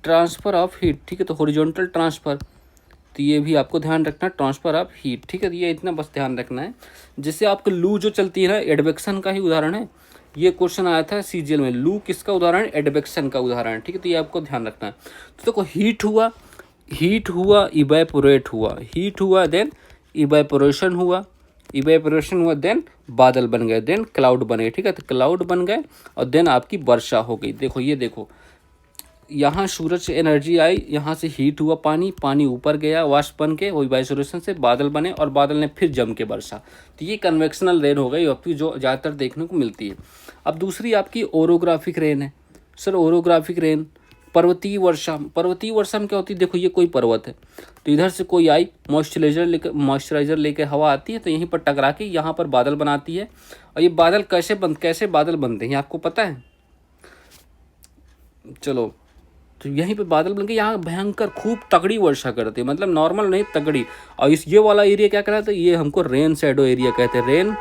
ट्रांसफर ऑफ हीट, ठीक है, तो हॉरिजॉन्टल ट्रांसफर, तो ये भी आपको ध्यान रखना, ट्रांसफर ऑफ हीट, ठीक है, तो ये इतना बस ध्यान रखना है। जैसे आपको लू जो चलती है ना, एडवेक्शन का ही उदाहरण है, ये क्वेश्चन आया था सीजीएल में, लू किसका उदाहरण? एडवेक्शन का उदाहरण, ठीक है, तो ये आपको ध्यान रखना है। तो देखो, हीट हुआ, इवेपोरेट हुआ, हीट हुआ, देन इवेपोरेशन हुआ, इवेपोरेशन हुआ, देन बादल बन गए, देन क्लाउड बन गए, ठीक है, तो क्लाउड बन गए और देन आपकी वर्षा हो गई। देखो, ये देखो, यहाँ सूरज से एनर्जी आई, यहाँ से हीट हुआ, पानी ऊपर गया वाष्प बन के, वही वाइब्रेशन से बादल बने और बादल ने फिर जम के वर्षा, तो ये कन्वेक्शनल रेन हो गई, आपकी जो ज़्यादातर देखने को मिलती है। अब दूसरी आपकी ओरोग्राफिक रेन है। सर, ओरोग्राफिक रेन, पर्वतीय वर्षा। पर्वतीय वर्षा में क्या होती है? देखो, ये कोई पर्वत है, तो इधर से कोई आई, मॉइस्चराइजर लेकर हवा आती है, तो यहीं पर टकरा के यहाँ पर बादल बनाती है। और ये बादल कैसे बादल बनते हैं आपको पता है? चलो, तो यहीं पे बादल बन के यहाँ भयंकर खूब तगड़ी वर्षा करते हैं, मतलब नॉर्मल नहीं, तगड़ी। और ये वाला एरिया क्या कहलाता है? ये हमको रेन शैडो एरिया कहते हैं,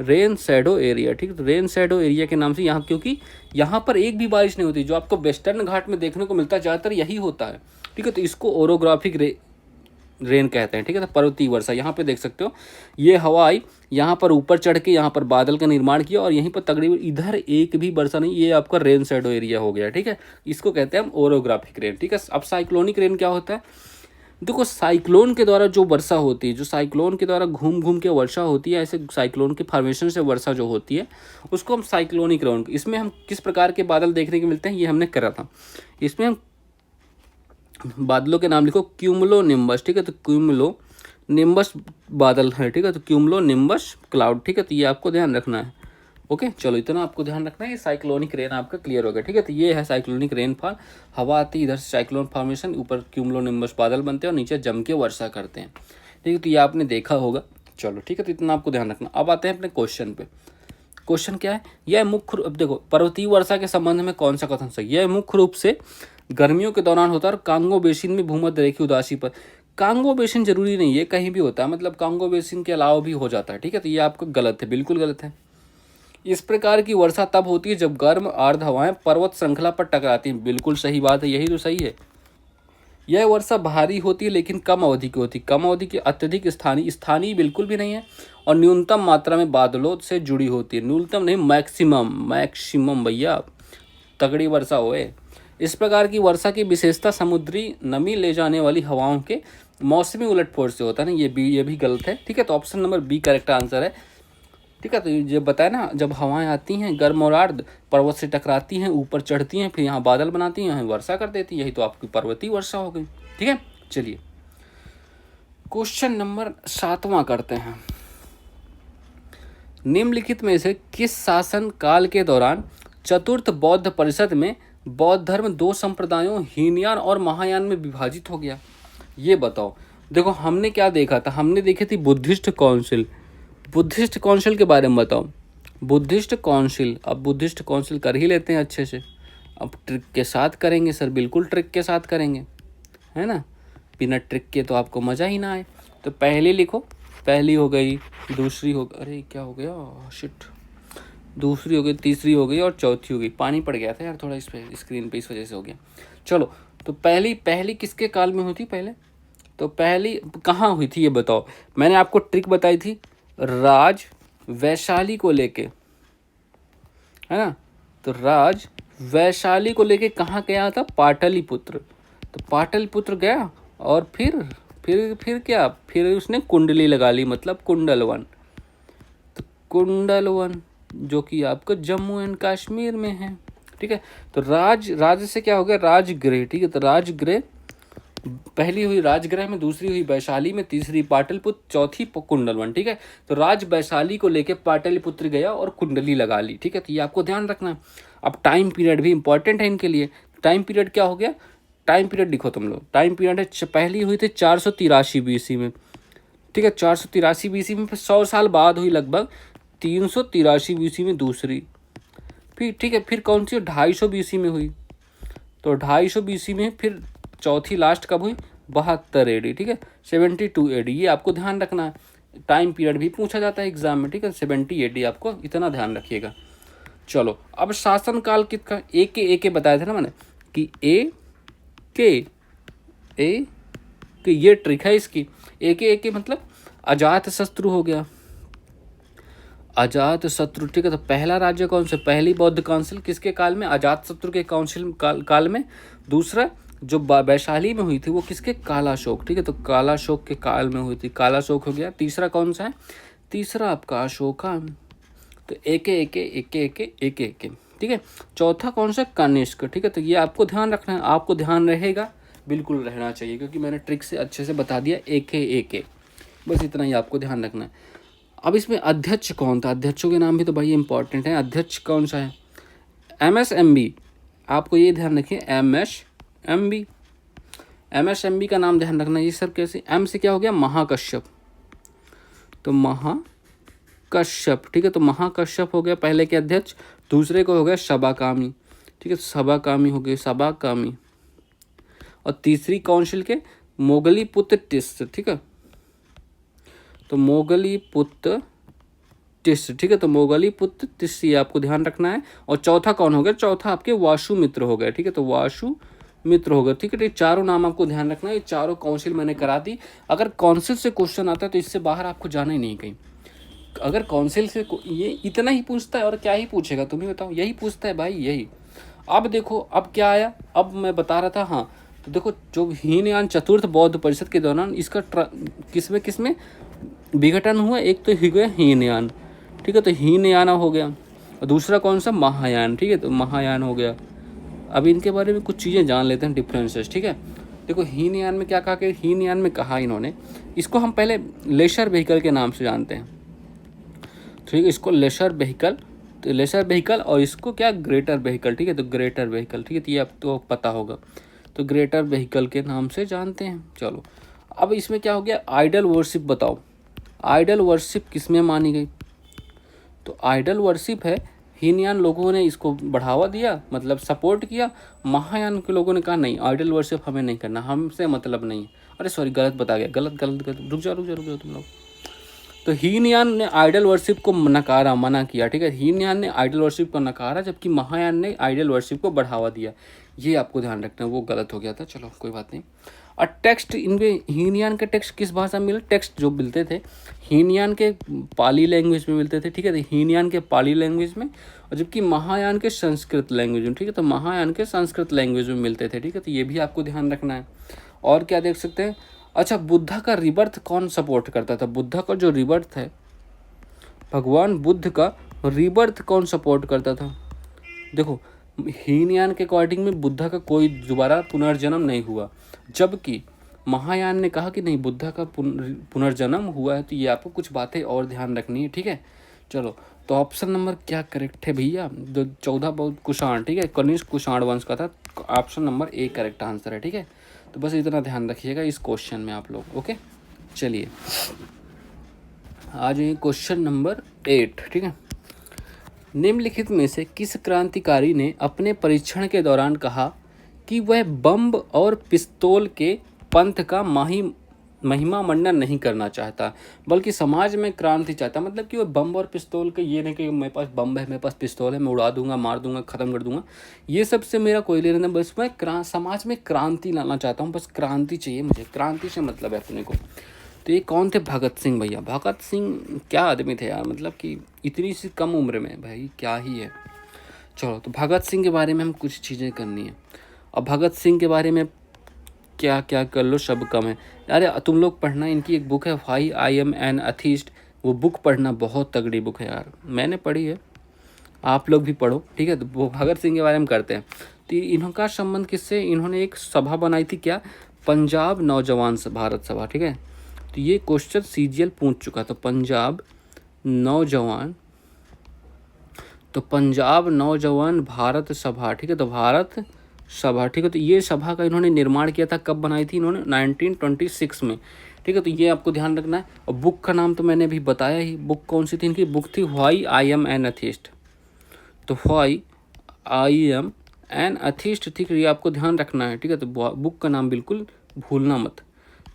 रेन शैडो एरिया, ठीक है, तो रेन शैडो एरिया के नाम से यहाँ, क्योंकि यहाँ पर एक भी बारिश नहीं होती, जो आपको वेस्टर्न घाट में देखने को मिलता है ज़्यादातर यही होता है, ठीक है, तो इसको ओरोग्राफिक रेन कहते हैं, ठीक है, तो पर्वतीय वर्षा। यहाँ पे देख सकते हो, ये हवा आई, यहाँ पर ऊपर चढ़ के यहाँ पर बादल का निर्माण किया और यहीं पर तकरीबन इधर एक भी वर्षा नहीं, ये आपका रेन शैडो एरिया हो गया, ठीक है, इसको कहते हैं हम ओरोग्राफिक रेन, ठीक है। अब साइक्लोनिक रेन क्या होता है? देखो, साइक्लोन के द्वारा जो वर्षा होती है, जो साइक्लोन के द्वारा घूम घूम के वर्षा होती है, ऐसे साइक्लोन के फॉर्मेशन से वर्षा जो होती है, उसको हम साइक्लोनिक रेन। इसमें हम किस प्रकार के बादल देखने को मिलते हैं, ये हमने करा था। इसमें हम बादलों के नाम लिखो, क्यूमुलो निम्बस, ठीक है, तो क्यूमुलो निम्बस बादल है, ठीक है, तो क्यूमुलो निम्बस क्लाउड, ठीक है, तो ये आपको ध्यान रखना है। ओके, चलो, इतना आपको ध्यान रखना है। ये साइक्लोनिक रेन आपका क्लियर हो गया, ठीक है, तो ये है साइक्लोनिक रेनफॉल। हवा आती है, इधर से साइक्लोन फॉर्मेशन, ऊपर क्यूमुलो निम्बस बादल बनते हैं और नीचे जम के वर्षा करते हैं, ठीक है, तो ये आपने देखा होगा। चलो, ठीक है, तो इतना आपको ध्यान रखना। अब आते हैं अपने क्वेश्चन पे। क्वेश्चन क्या है? यह मुख्य, अब देखो, पर्वतीय वर्षा के संबंध में कौन सा कथन सही? यह मुख्य रूप से गर्मियों के दौरान होता है और कांगो बेसिन में भूमध्य रेखीय उदासी पर। कांगो बेसिन जरूरी नहीं है, कहीं भी होता है, मतलब कांगो बेसिन के अलावा भी हो जाता है, ठीक है, तो ये आपको गलत है, बिल्कुल गलत है। इस प्रकार की वर्षा तब होती है जब गर्म आर्द्र हवाएं पर्वत श्रृंखला पर टकराती हैं। बिल्कुल सही बात है, यही तो सही है। यह वर्षा भारी होती है लेकिन कम अवधि की होती है। कम अवधि की, अत्यधिक स्थानीय, स्थानीय बिल्कुल भी नहीं है, और न्यूनतम मात्रा में बादलों से जुड़ी होती है। न्यूनतम नहीं, मैक्सिमम, मैक्सिमम भैया, तगड़ी वर्षा होए। इस प्रकार की वर्षा की विशेषता समुद्री नमी ले जाने वाली हवाओं के मौसमी उलटफेर से होता है ना। ये भी गलत है, ठीक है। तो option number B correct answer है, ठीक है। तो ये बताया ना, जब हवाएं आती हैं गर्म और आर्द्र, पर्वत से टकराती हैं, ऊपर चढ़ती हैं, फिर यहाँ बादल बनाती हैं, यहाँ वर्षा कर देती है, यही तो आपकी पर्वतीय वर्षा हो गई, ठीक है। चलिए क्वेश्चन नंबर 7वां करते हैं। निम्नलिखित में से किस शासन काल के दौरान चतुर्थ बौद्ध परिषद में बौद्ध धर्म दो संप्रदायों हीनयान और महायान में विभाजित हो गया? ये बताओ। देखो हमने क्या देखा था, हमने देखी थी बुद्धिस्ट काउंसिल। बुद्धिस्ट काउंसिल के बारे में बताओ। बुद्धिस्ट काउंसिल, अब बुद्धिस्ट काउंसिल कर ही लेते हैं अच्छे से। अब ट्रिक के साथ करेंगे सर, बिल्कुल ट्रिक के साथ करेंगे, है ना। बिना ट्रिक के तो आपको मज़ा ही ना आए। तो पहली लिखो, पहली हो गई, दूसरी हो, अरे क्या हो गया, शिट, दूसरी हो गई, तीसरी हो गई और चौथी हो गई। पानी पड़ गया था यार थोड़ा इस पे स्क्रीन पे, इस वजह से हो गया। चलो तो पहली किसके काल में हुई थी पहले? तो पहली कहाँ हुई थी ये बताओ। मैंने आपको ट्रिक बताई थी, राज वैशाली को लेके, है ना। तो राज वैशाली को लेके कहाँ गया था? पाटलिपुत्र। तो पाटलिपुत्र गया और फिर क्या, फिर उसने कुंडली लगा ली, मतलब कुंडलवन। तो कुंडलवन जो कि आपका जम्मू एंड कश्मीर में है, ठीक है। तो राज से क्या हो गया? राजगृह, ठीक है। तो राजगृह, पहली हुई राजगृह में, दूसरी हुई वैशाली में, तीसरी पाटलिपुत्र, चौथी कुंडलवन, ठीक है। तो राज वैशाली को लेके पाटलिपुत्र गया और कुंडली लगा ली, ठीक है। तो ये आपको ध्यान रखना है। अब टाइम पीरियड भी इंपॉर्टेंट है इनके लिए। टाइम पीरियड क्या हो गया? टाइम पीरियड लिखो तुम लोग। टाइम पीरियड है, पहली हुई थी 483 BC में, ठीक है। 483 BC में, फिर 100 साल बाद हुई लगभग 383 BC में दूसरी, फिर ठीक है। फिर कौन सी? 250 BC में हुई। तो 250 BC में फिर चौथी लास्ट कब हुई? 72 AD, ठीक है। 72 AD, ये आपको ध्यान रखना है। टाइम पीरियड भी पूछा जाता है एग्जाम में, ठीक है। 70 AD आपको इतना ध्यान रखिएगा। चलो अब शासन काल किसका? ए के बताया था ना मैंने कि ए के ये ट्रिक है इसकी। ए के मतलब अजात शत्रु हो गया, अजात शत्रु, ठीक है। तो पहला राज्य कौन सा? पहली बौद्ध काउंसिल किसके काल में? अजात शत्रु के काउंसिल काल में। दूसरा जो वैशाली में हुई थी वो किसके? कालाशोक, ठीक है। तो कालाशोक के काल में हुई थी, कालाशोक हो गया। तीसरा कौन सा है? तीसरा आपका अशोका। तो एक, ठीक है। चौथा कौन सा? कनिष्क, ठीक है। तो ये आपको ध्यान रखना है, आपको ध्यान रहेगा, बिल्कुल रहना चाहिए, क्योंकि मैंने ट्रिक से अच्छे से बता दिया। एक, बस इतना ही आपको ध्यान रखना है। अब इसमें अध्यक्ष कौन था? अध्यक्षों के नाम भी तो भाई इंपॉर्टेंट है। अध्यक्ष कौन सा है? MSMB, आपको ये ध्यान रखिए, MSMB का नाम ध्यान रखना। ये सर कैसे? M से क्या हो गया? महाकश्यप। तो महाकश्यप, ठीक है। तो महाकश्यप हो गया पहले के अध्यक्ष। दूसरे को हो गया सबाकामी, ठीक है। सबाकामी हो गए, सबाकामी। और तीसरी काउंसिल के मोगली पुत्र टिस्ट, ठीक है। तो मोगली पुत्र टिस्ट, ठीक है। तो मोगली पुत्र टिस्ट, ये आपको ध्यान रखना है। और चौथा कौन हो गया? चौथा आपके वासुमित्र हो गए, ठीक है। तो वासुमित्र हो गए, ठीक है। ये चारों नाम आपको ध्यान रखना है। ये चारों काउंसिल मैंने करा दी। अगर काउंसिल से क्वेश्चन आता है तो इससे बाहर आपको जाना ही नहीं कहीं। अगर काउंसिल से ये इतना ही पूछता है और क्या ही पूछेगा, तुम ही बताओ। यही पूछता है भाई, यही। अब देखो अब क्या आया, अब मैं बता रहा था, हाँ। तो देखो जो हीनयान चतुर्थ बौद्ध परिषद के दौरान इसका किसमें विघटन हुआ? एक तो ही गया हीनयान, ठीक है। तो हीनयान हो गया। और दूसरा कौन सा? महायान, ठीक है। तो महायान हो गया। अब इनके बारे में कुछ चीज़ें जान लेते हैं, डिफरेंसेस, ठीक है। देखो हीनयान में क्या कहा कि हीनयान में कहा इन्होंने, इसको हम पहले लेशर व्हीकल के नाम से जानते हैं, ठीक है। इसको लेशर व्हीकल, तो लेशर व्हीकल, और इसको क्या? ग्रेटर व्हीकल, ठीक है। तो ग्रेटर व्हीकल, ठीक है। तो ये आपको पता होगा। तो ग्रेटर व्हीकल के नाम से जानते हैं। चलो अब इसमें क्या हो गया? आइडल वर्शिप बताओ। आइडल वर्शिप किस में मानी गई? तो आइडल वर्शिप है, हीनयान लोगों ने इसको बढ़ावा दिया, मतलब सपोर्ट किया। महायान के लोगों ने कहा नहीं, आइडल वर्शिप हमें नहीं करना, हमसे मतलब नहीं। अरे सॉरी, गलत बता गया, गलत, रुक जाओ तुम लोग। तो हीनयान ने आइडल वर्शिप को नकारा, मना किया, ठीक है। हीनयान ने आइडल वर्शिप को नकारा, जबकि महायान ने आइडल वर्शिप को बढ़ावा दिया। ये आपको ध्यान रखना है, वो गलत हो गया था, चलो कोई बात नहीं। और टेक्स्ट इनमें हीनयान के टेक्स्ट किस भाषा में मिले, टेक्स्ट जो मिलते थे हीनयान के पाली लैंग्वेज में मिलते थे, ठीक है। तो हीनयान के पाली लैंग्वेज में, और जबकि महायान के संस्कृत लैंग्वेज में, ठीक है। तो महायान के संस्कृत लैंग्वेज में मिलते थे, ठीक है। तो ये भी आपको ध्यान रखना है। और क्या देख सकते हैं, अच्छा बुद्धा का रिबर्थ कौन सपोर्ट करता था, बुद्धा का जो रिबर्थ है, भगवान बुद्ध का रिबर्थ कौन सपोर्ट करता था। देखो हीनयान के अकॉर्डिंग में बुद्धा का कोई दोबारा पुनर्जन्म नहीं हुआ, जबकि महायान ने कहा कि नहीं बुद्धा का पुनर्जन्म हुआ है। तो ये आपको कुछ बातें और ध्यान रखनी है, ठीक है। चलो तो ऑप्शन नंबर क्या करेक्ट है भैया, 14 बहुत कुषाण, ठीक है, कनिष्क कुषाण वंश का था। Option number A correct answer है, ठीक है। तो बस इतना ध्यान रखिएगा इस क्वेश्चन में आप लोग, ओके। चलिए आ जाइए क्वेश्चन नंबर 8, ठीक है। निम्नलिखित में से किस क्रांतिकारी ने अपने परीक्षण के दौरान कहा कि वह बम और पिस्तौल के पंथ का महिमा मंडन नहीं करना चाहता, बल्कि समाज में क्रांति चाहता। मतलब कि वो बम और पिस्तौल के, ये नहीं कि मेरे पास बम है, मेरे पास पिस्तौल है, मैं उड़ा दूंगा, मार दूंगा, ख़त्म कर दूंगा, ये सब से मेरा कोई लेना नहीं। बस मैं समाज में क्रांति लाना चाहता हूँ, बस क्रांति चाहिए मुझे, क्रांति से मतलब है अपने को। तो ये कौन थे, भगत सिंह भैया। भगत सिंह क्या आदमी थे यार, मतलब कि इतनी सी कम उम्र में भाई क्या ही है। चलो तो भगत सिंह के बारे में हम कुछ चीज़ें करनी है। अब भगत सिंह के बारे में क्या क्या कर लो, सब कम है। अरे तुम लोग पढ़ना, इनकी एक बुक है why I am an atheist, वो बुक पढ़ना, बहुत तगड़ी बुक है यार, मैंने पढ़ी है, आप लोग भी पढ़ो, ठीक है। तो वो भगत सिंह के बारे में करते हैं। तो इनका संबंध किससे, इन्होंने एक सभा बनाई थी, क्या, पंजाब नौजवान भारत सभा, ठीक है। तो ये क्वेश्चन सीजीएल पूछ चुका था, पंजाब नौजवान, तो पंजाब नौजवान भारत सभा, ठीक है। तो भारत सभा, ठीक है। तो ये सभा का इन्होंने निर्माण किया था, कब बनाई थी इन्होंने, 1926 में, ठीक है। तो ये आपको ध्यान रखना है। और बुक का नाम तो मैंने अभी बताया ही, बुक कौन सी थी इनकी, बुक थी why I am an atheist. तो why I am an atheist, ठीक है, ये आपको ध्यान रखना है, ठीक है। तो बुक का नाम बिल्कुल भूलना मत,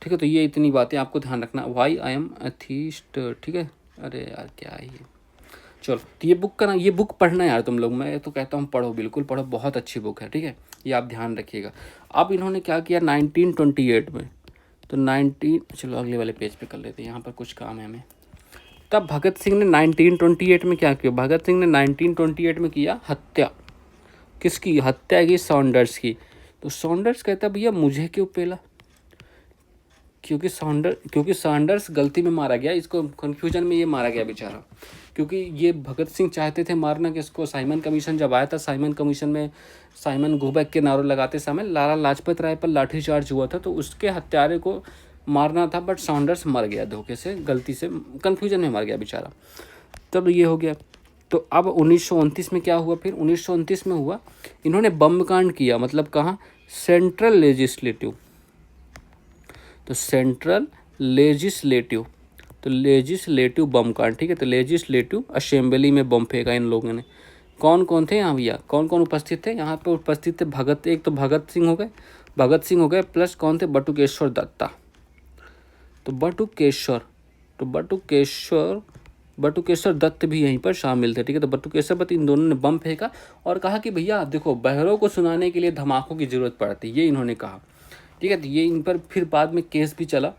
ठीक है। तो ये इतनी बातें आपको ध्यान रखना, व्हाई आई एम अथीस्ट, ठीक है। अरे यार क्या है ये, चलो तो ये बुक का ना, ये बुक पढ़ना यार तुम लोग, मैं तो कहता हूँ पढ़ो, बिल्कुल पढ़ो, बहुत अच्छी बुक है, ठीक है। ये आप ध्यान रखिएगा। अब इन्होंने क्या किया 1928 में, तो 19, चलो अगले वाले पेज पे कर लेते हैं, यहाँ पर कुछ काम है हमें। तब भगत सिंह ने 1928 में क्या किया, भगत सिंह ने 1928 में किया हत्या, किसकी हत्या की, सॉन्डर्स की। तो सॉन्डर्स कहता भैया मुझे क्यों पेला, क्योंकि सॉन्डर्स गलती में मारा गया, इसको कन्फ्यूजन में ये मारा गया बेचारा, क्योंकि ये भगत सिंह चाहते थे मारना किसको, साइमन कमीशन जब आया था, साइमन कमीशन में साइमन गो बैक के नारों लगाते समय लाला लाजपत राय पर लाठीचार्ज हुआ था, तो उसके हत्यारे को मारना था, बट सॉन्डर्स मर गया धोखे से, गलती से, कन्फ्यूजन में मर गया बेचारा। तब ये हो गया। तो अब 1929 में क्या हुआ, फिर 1929 में हुआ, इन्होंने बम कांड किया, मतलब कहाँ, सेंट्रल लेजिस्लेटिव, तो सेंट्रल लेजिस्लेटिव, तो लेजिस्लेटिव बम कांड, ठीक है। तो लेजिस्लेटिव असेंबली में बम फेंका इन लोगों ने। कौन कौन थे यहाँ भैया, कौन कौन उपस्थित थे यहाँ पे, उपस्थित थे भगत, एक तो भगत सिंह हो गए, प्लस कौन थे, बटुकेश्वर दत्ता, तो बटुकेश्वर दत्त भी यहीं पर शामिल थे, ठीक है। तो बटुकेश्वर दत्त, इन दोनों ने बम फेंका और कहा कि भैया देखो बहरों को सुनाने के लिए धमाकों की जरूरत पड़ती है, ये इन्होंने कहा, ठीक है। तो ये इन पर फिर बाद में केस भी चला,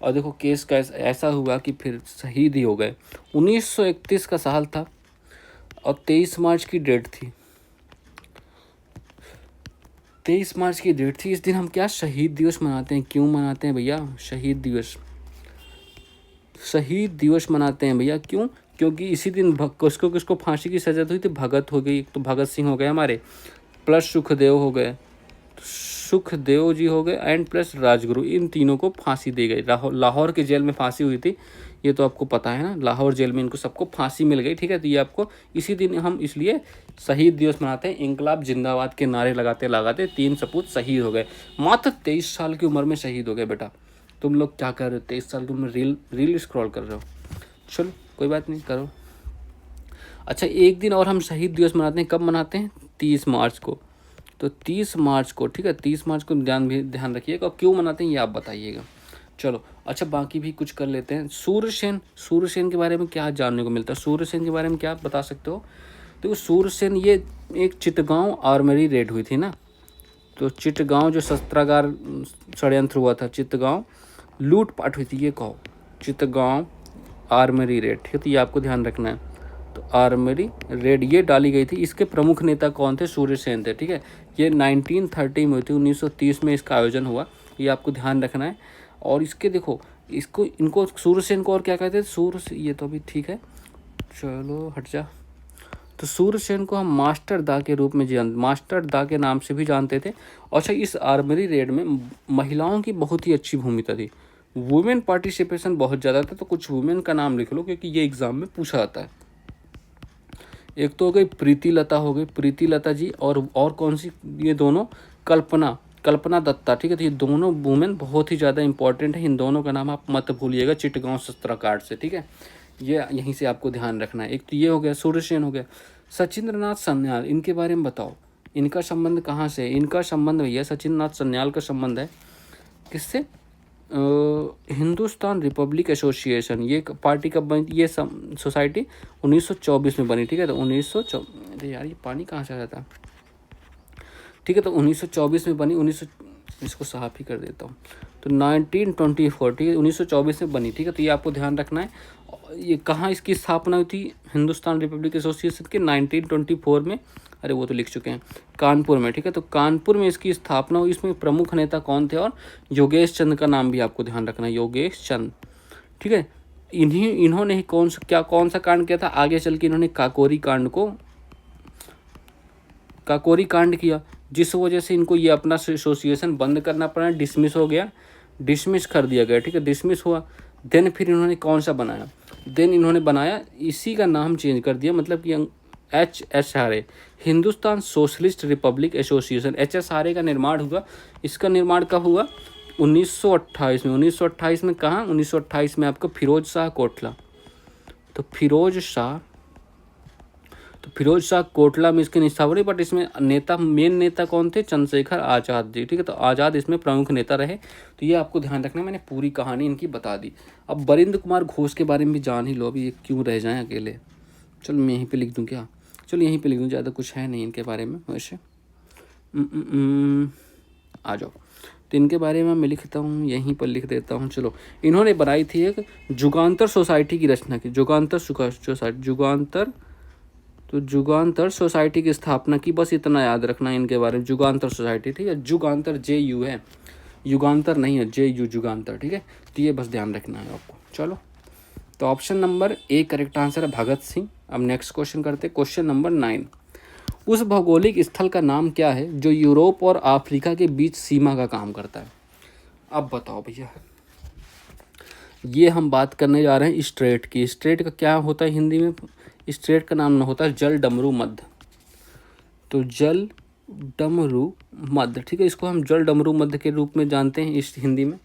और देखो केस का ऐसा हुआ कि फिर शहीद ही हो गए। 1931 का साल था और 23 मार्च की डेट थी, 23 मार्च की डेट थी। इस दिन हम क्या शहीद दिवस मनाते हैं, क्यों मनाते हैं भैया, शहीद दिवस मनाते हैं भैया, क्यों, क्योंकि इसी दिन किसको फांसी की सजा हुई थी, भगत हो गई, तो भगत सिंह हो गए हमारे, प्लस सुखदेव जी हो गए, एंड प्लस राजगुरु, इन तीनों को फांसी दी गई। लाहौर के जेल में फांसी हुई थी, ये तो आपको पता है ना, लाहौर जेल में इनको सबको फांसी मिल गई, ठीक है। तो ये आपको इसी दिन हम इसलिए शहीद दिवस मनाते हैं। इंकलाब जिंदाबाद के नारे लगाते लगाते 3 सपूत शहीद हो गए, मात्र 23 साल की उम्र में शहीद हो गए। बेटा तुम लोग क्या कर रहे हो, 23 साल की उम्र रील स्क्रॉल कर रहे हो, चलो कोई बात नहीं, करो। अच्छा एक दिन और हम शहीद दिवस मनाते हैं, कब मनाते हैं, 30 मार्च को, तो 30 मार्च को, ठीक है, 30 मार्च को ध्यान रखिएगा, और क्यों मनाते हैं ये आप बताइएगा। चलो अच्छा बाकी भी कुछ कर लेते हैं। सूर्यसेन के बारे में क्या जानने को मिलता है? सूर्यसेन के बारे में क्या आप बता सकते हो? तो सूर्यसेन ये एक चिटगांव आर्मरी रेड हुई थी ना, तो चिटगांव जो शस्त्रागार षड्यंत्र हुआ था, चिटगांव लूटपाट हुई थी, ये कहो चिटगांव आर्मरी रेड, ठीक है, तो ये आपको ध्यान रखना है। तो आर्मरी रेड ये डाली गई थी, इसके प्रमुख नेता कौन थे? सूर्यसेन थे, ठीक है। ये 1930 में हुई थी, 1930 में इसका आयोजन हुआ, ये आपको ध्यान रखना है। और इसके देखो इनको सूर्यसेन को और क्या कहते थे? ये तो अभी ठीक है, चलो हट जा। तो सूर्यसेन को हम मास्टर दा के रूप में मास्टर दा के नाम से भी जानते थे। अच्छा इस आर्मरी रेड में महिलाओं की बहुत ही अच्छी भूमिका थी, वुमेन पार्टिसिपेशन बहुत ज़्यादा था। तो कुछ वुमेन का नाम लिख लो क्योंकि ये एग्जाम में पूछा जाता है। एक तो हो गई प्रीति लता, हो गई प्रीति लता जी, और कौन सी? ये दोनों कल्पना दत्ता, ठीक है। तो ये दोनों वुमेन बहुत ही ज़्यादा इंपॉर्टेंट है, इन दोनों का नाम आप मत भूलिएगा चिटगांव शस्त्रागार से, ठीक है। ये यहीं से आपको ध्यान रखना है। एक तो ये हो गया, सूर्यसेन हो गया। सचिंद्रनाथ सन्याल, इनके बारे में बताओ, इनका संबंध कहाँ से है? इनका संबंध भैया सचिंद्रनाथ सन्याल का संबंध है किससे? हिंदुस्तान रिपब्लिक एसोसिएशन, ये पार्टी कब बनी? ये सोसाइटी 1924 में बनी, ठीक है। तो 1924, अरे यार ये पानी कहाँ से आ जाता है, ठीक है। तो 1924 में बनी, इसको साफ ही कर देता हूँ। तो 1924, ठीक है, 1924 में बनी, ठीक है। तो ये आपको ध्यान रखना है। ये कहाँ इसकी स्थापना हुई थी हिंदुस्तान रिपब्लिक एसोसिएशन के? 1924 में, अरे वो तो लिख चुके हैं, कानपुर में, ठीक है। तो कानपुर में इसकी स्थापना हुई। इसमें प्रमुख नेता कौन थे? और योगेश चंद का नाम भी आपको ध्यान रखना है, योगेश चंद, ठीक है। इन्होंने ही कौन सा कांड किया था? आगे चल के इन्होंने काकोरी कांड किया, जिस वजह से इनको ये अपना एसोसिएशन बंद करना पड़ा, डिसमिस कर दिया गया, ठीक है, डिसमिस हुआ। देन फिर इन्होंने कौन सा बनाया? इन्होंने बनाया, इसी का नाम चेंज कर दिया, मतलब कि HSRA, Hindustan socialist Republic association, HSRA का निर्माण हुआ। इसका निर्माण कब हुआ? 1928 में। 1928 में कहाँ? 1928 में आपको फिरोज शाह कोटला में इसके निष्ठा हुई। बट इसमें मेन नेता कौन थे? चंद्रशेखर आज़ाद जी, ठीक है। तो आज़ाद इसमें प्रमुख नेता रहे। तो ये आपको ध्यान रखना है, मैंने पूरी कहानी इनकी बता दी। अब बरिंद्र कुमार घोष के बारे में भी जान ही लो, अभी ये क्यों रह जाएं अकेले। चलो मैं यहीं पे लिख दूँ क्या? चलो यहीं पे लिख दूँ, ज़्यादा कुछ है नहीं इनके बारे में वैसे। आ जाओ, तो इनके बारे में मैं लिखता हूँ, यहीं पर लिख देता हूँ। चलो, इन्होंने बनाई थी एक जुगांतर सोसाइटी की रचना की, जुगांतर सोसाइटी की स्थापना की। बस इतना याद रखना है इनके बारे में, जुगांतर सोसाइटी, ठीक है। जुगांतर JU है, युगांतर नहीं है, JU जुगांतर, ठीक है। तो ये बस ध्यान रखना है आपको। चलो, तो option number A correct answer है, भगत सिंह। अब नेक्स्ट क्वेश्चन करते हैं, क्वेश्चन नंबर 9। उस भौगोलिक स्थल का नाम क्या है जो यूरोप और अफ्रीका के बीच सीमा का काम करता है? अब बताओ भैया, ये हम बात करने जा रहे हैं स्ट्रेट की। स्ट्रेट का क्या होता है हिंदी में? स्ट्रेट का नाम होता है जल डमरू मध्य। तो जल डमरू मध्य, ठीक है, इसको हम जल डमरू मध्य के रूप में जानते हैं इस हिंदी में।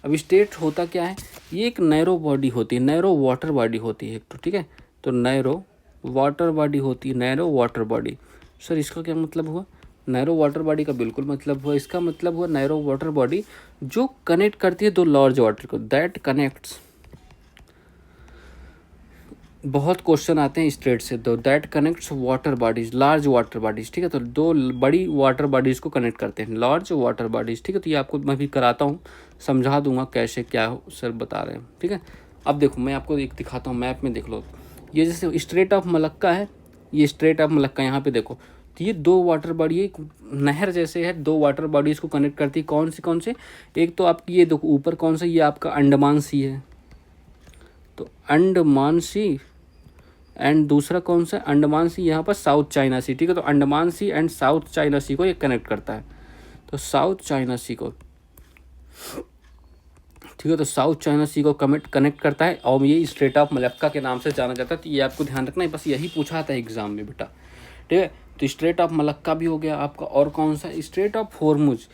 अब स्ट्रेट होता क्या है? ये एक नैरो बॉडी होती है, नैरो वाटर बॉडी होती है एक तो, ठीक है। तो नैरो वाटर बॉडी होती है, नैरो वाटर बॉडी। सर इसका क्या मतलब हुआ? नैरो वाटर बॉडी का बिल्कुल मतलब हुआ, इसका मतलब हुआ नैरो वाटर बॉडी जो कनेक्ट करती है दो लार्ज वाटर को, दैट कनेक्ट्स। बहुत क्वेश्चन आते हैं स्ट्रेट से, दो that connects water bodies, large water bodies, ठीक है। तो दो बड़ी वाटर बॉडीज को कनेक्ट करते हैं, लार्ज वाटर बॉडीज, ठीक है। तो ये आपको मैं भी कराता हूँ, समझा दूंगा कैसे क्या सर बता रहे हैं, ठीक है। अब देखो मैं आपको एक दिखाता हूँ, मैप में देख लो। ये जैसे स्ट्रेट ऑफ मलक्का है, ये स्ट्रेट ऑफ मलक्का, यहाँ पे देखो, तो ये दो वाटर बॉडी, एक नहर जैसे है, दो वाटर बॉडीज़ को कनेक्ट करती है। कौन से? एक तो आपकी ये देखो ऊपर कौन सा, ये आपका अंडमान सी है, तो अंडमान सी, एंड दूसरा कौन सा? अंडमान सी, यहाँ पर साउथ चाइना सी, ठीक है। तो अंडमान सी एंड साउथ चाइना सी को ये कनेक्ट करता है, तो साउथ चाइना सी को, ठीक है। तो साउथ चाइना सी को कनेक्ट करता है, और ये स्ट्रेट ऑफ मलक्का के नाम से जाना जाता है। तो ये आपको ध्यान रखना है, बस यही पूछा था एग्जाम में बेटा, ठीक है। तो स्ट्रेट ऑफ मलक्का भी हो गया आपका, और कौन सा? Straight of Hormuz.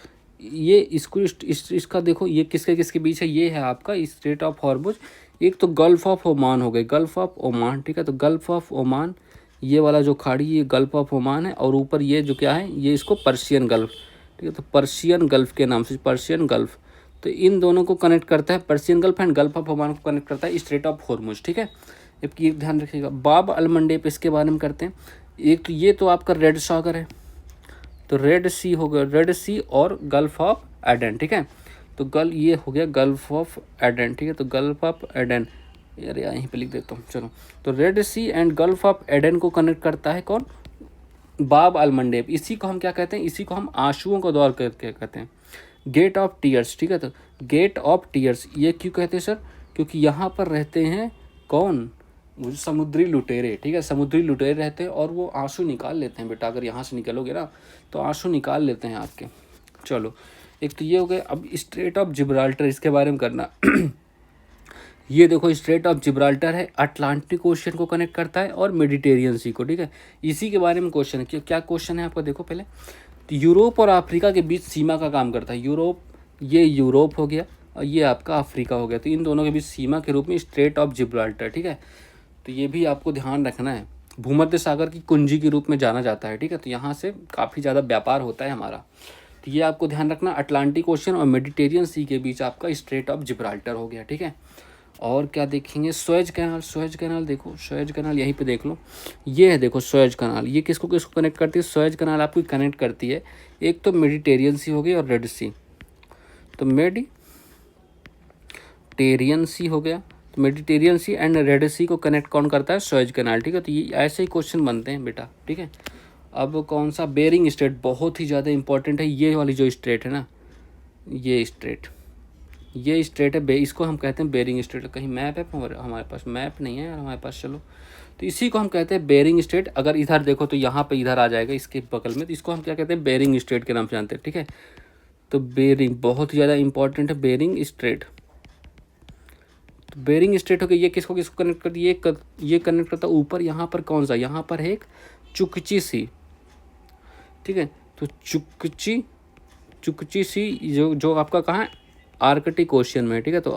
ये इसका देखो, ये किसके बीच है? ये है आपका स्ट्रेट ऑफ हॉर्मुज। एक तो गल्फ ऑफ ओमान हो गए, गल्फ ऑफ ओमान, ठीक है। तो गल्फ ऑफ ओमान, ये वाला जो खाड़ी, ये गल्फ ऑफ ओमान है, और ऊपर ये जो क्या है, ये इसको पर्शियन गल्फ, ठीक है। तो पर्शियन गल्फ के नाम से, पर्शियन गल्फ। तो इन दोनों को कनेक्ट करता है Persian gulf and Gulf of Oman को कनेक्ट करता है स्ट्रेट ऑफ हॉर्मुज, ठीक है। ये ध्यान रखिएगा। बाब अल मंडेब इसके बारे में करते हैं। एक तो ये तो आपका रेड सागर है, तो रेड सी हो गया, रेड सी और गल्फ ऑफ एडन, ठीक है। तो ये हो गया गल्फ ऑफ एडन, ठीक है। तो गल्फ ऑफ एडन, यार यहीं पे लिख देता हूँ, चलो। तो Red Sea and Gulf of Aden को कनेक्ट करता है कौन? बाब अल मंडेब। इसी को हम क्या कहते हैं? इसी को हम आंसुओं का द्वार करके कहते हैं, गेट ऑफ टीयर्स, ठीक है। तो गेट ऑफ टीयर्स ये क्यों कहते हैं सर? क्योंकि यहाँ पर रहते हैं कौन? वो समुद्री लुटेरे, ठीक है। समुद्री लुटेरे रहते हैं और वो आंसू निकाल लेते हैं बेटा, अगर यहाँ से निकलोगे ना तो आंसू निकाल लेते हैं आपके। चलो, एक तो ये हो गया। अब स्ट्रेट ऑफ जिब्राल्टर, इसके बारे में करना। ये देखो स्ट्रेट ऑफ जिब्राल्टर है, अटलांटिक ओशियन को कनेक्ट करता है और मेडिटेरियन सी को, ठीक है। इसी के बारे में क्वेश्चन है। क्या क्वेश्चन है आपका? देखो पहले, तो यूरोप और अफ्रीका के बीच सीमा का काम करता है। ये यूरोप हो गया और ये आपका अफ्रीका हो गया, तो इन दोनों के बीच सीमा के रूप में स्ट्रेट ऑफ जिब्राल्टर, ठीक है। तो ये भी आपको ध्यान रखना है। भूमध्य सागर की कुंजी के रूप में जाना जाता है, ठीक है। तो यहाँ से काफ़ी ज़्यादा व्यापार होता है हमारा, तो ये आपको ध्यान रखना। अटलांटिक ओशियन और मेडिटेरियन सी के बीच आपका स्ट्रेट ऑफ जिब्राल्टर हो गया, ठीक है। और क्या देखेंगे? Suez canal. सुएज कैनाल देखो, सुएज कैनाल यहीं पे देख लो, ये है देखो सुएज कैनाल। ये किसको किसको कनेक्ट करती है? सुएज कैनाल आपको कनेक्ट करती है, एक तो मेडिटेरियन सी हो गई और रेड सी। तो मेडिटेरियन सी हो गया, तो मेडिटेरियन सी एंड रेड सी को कनेक्ट कौन करता है? सुएज कैनाल, ठीक है। तो ये ऐसे ही क्वेश्चन बनते हैं बेटा, ठीक है। अब कौन सा? बेरिंग स्ट्रेट, बहुत ही ज़्यादा इंपॉर्टेंट है। ये वाली जो स्ट्रेट है ना, ये स्ट्रेट है, इसको हम कहते हैं बेरिंग स्ट्रेट। कहीं मैप है हमारे पास? मैप नहीं है यार हमारे पास, चलो। तो इसी को हम कहते हैं बेरिंग स्ट्रेट। अगर इधर देखो तो यहाँ पे इधर आ जाएगा इसके बगल में, तो इसको हम क्या कहते हैं? बेरिंग स्ट्रेट के नाम से जानते हैं, ठीक है। तो बेरिंग बहुत ही ज़्यादा इंपॉर्टेंट है, बेरिंग स्ट्रेट। तो बेरिंग स्ट्रेट हो गया। ये किसको किसको कनेक्ट करती है? ये कनेक्ट करता है ऊपर, यहाँ पर कौन सा? यहाँ पर है एक चुकची सी, ठीक है। तो चुकची सी जो आपका कहाँ है? आर्कटिक ओशियन में, ठीक है। तो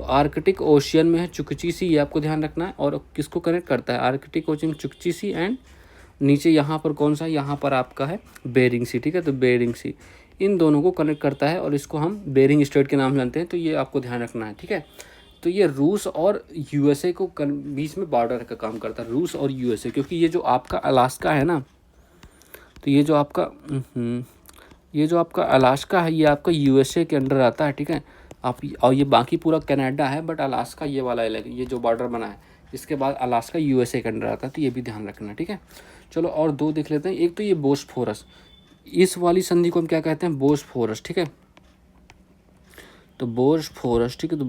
आर्कटिक ओशियन में है चुकची सी, ये आपको ध्यान रखना है। और किसको कनेक्ट करता है? आर्कटिक ओशियन, चुकची सी एंड नीचे यहाँ पर कौन सा? यहाँ पर आपका है बेरिंग सी, ठीक है। तो बेरिंग सी इन दोनों को कनेक्ट करता है और इसको हम बेरिंग स्ट्रेट के नाम जानते हैं। तो ये आपको ध्यान रखना है, ठीक है। तो ये रूस और यूएसए को बीच में बॉर्डर का काम करता है, रूस और यूएसए। क्योंकि ये जो आपका अलास्का है ना, तो ये जो आपका अलास्का है, ये आपका यूएसए के अंडर आता है, ठीक है। और ये बाकी पूरा कनाडा है, बट अलास्का ये वाला अलग, ये जो बॉर्डर बना है इसके बाद अलास्का यूएसए के अंडर आता है। तो ये भी ध्यान रखना, ठीक है। चलो और दो देख लेते हैं। एक तो ये बोस्फोरस, इस वाली संधि को हम क्या कहते हैं? बोस्फोरस, ठीक है। तो बोस्फोरस, ठीक है। तो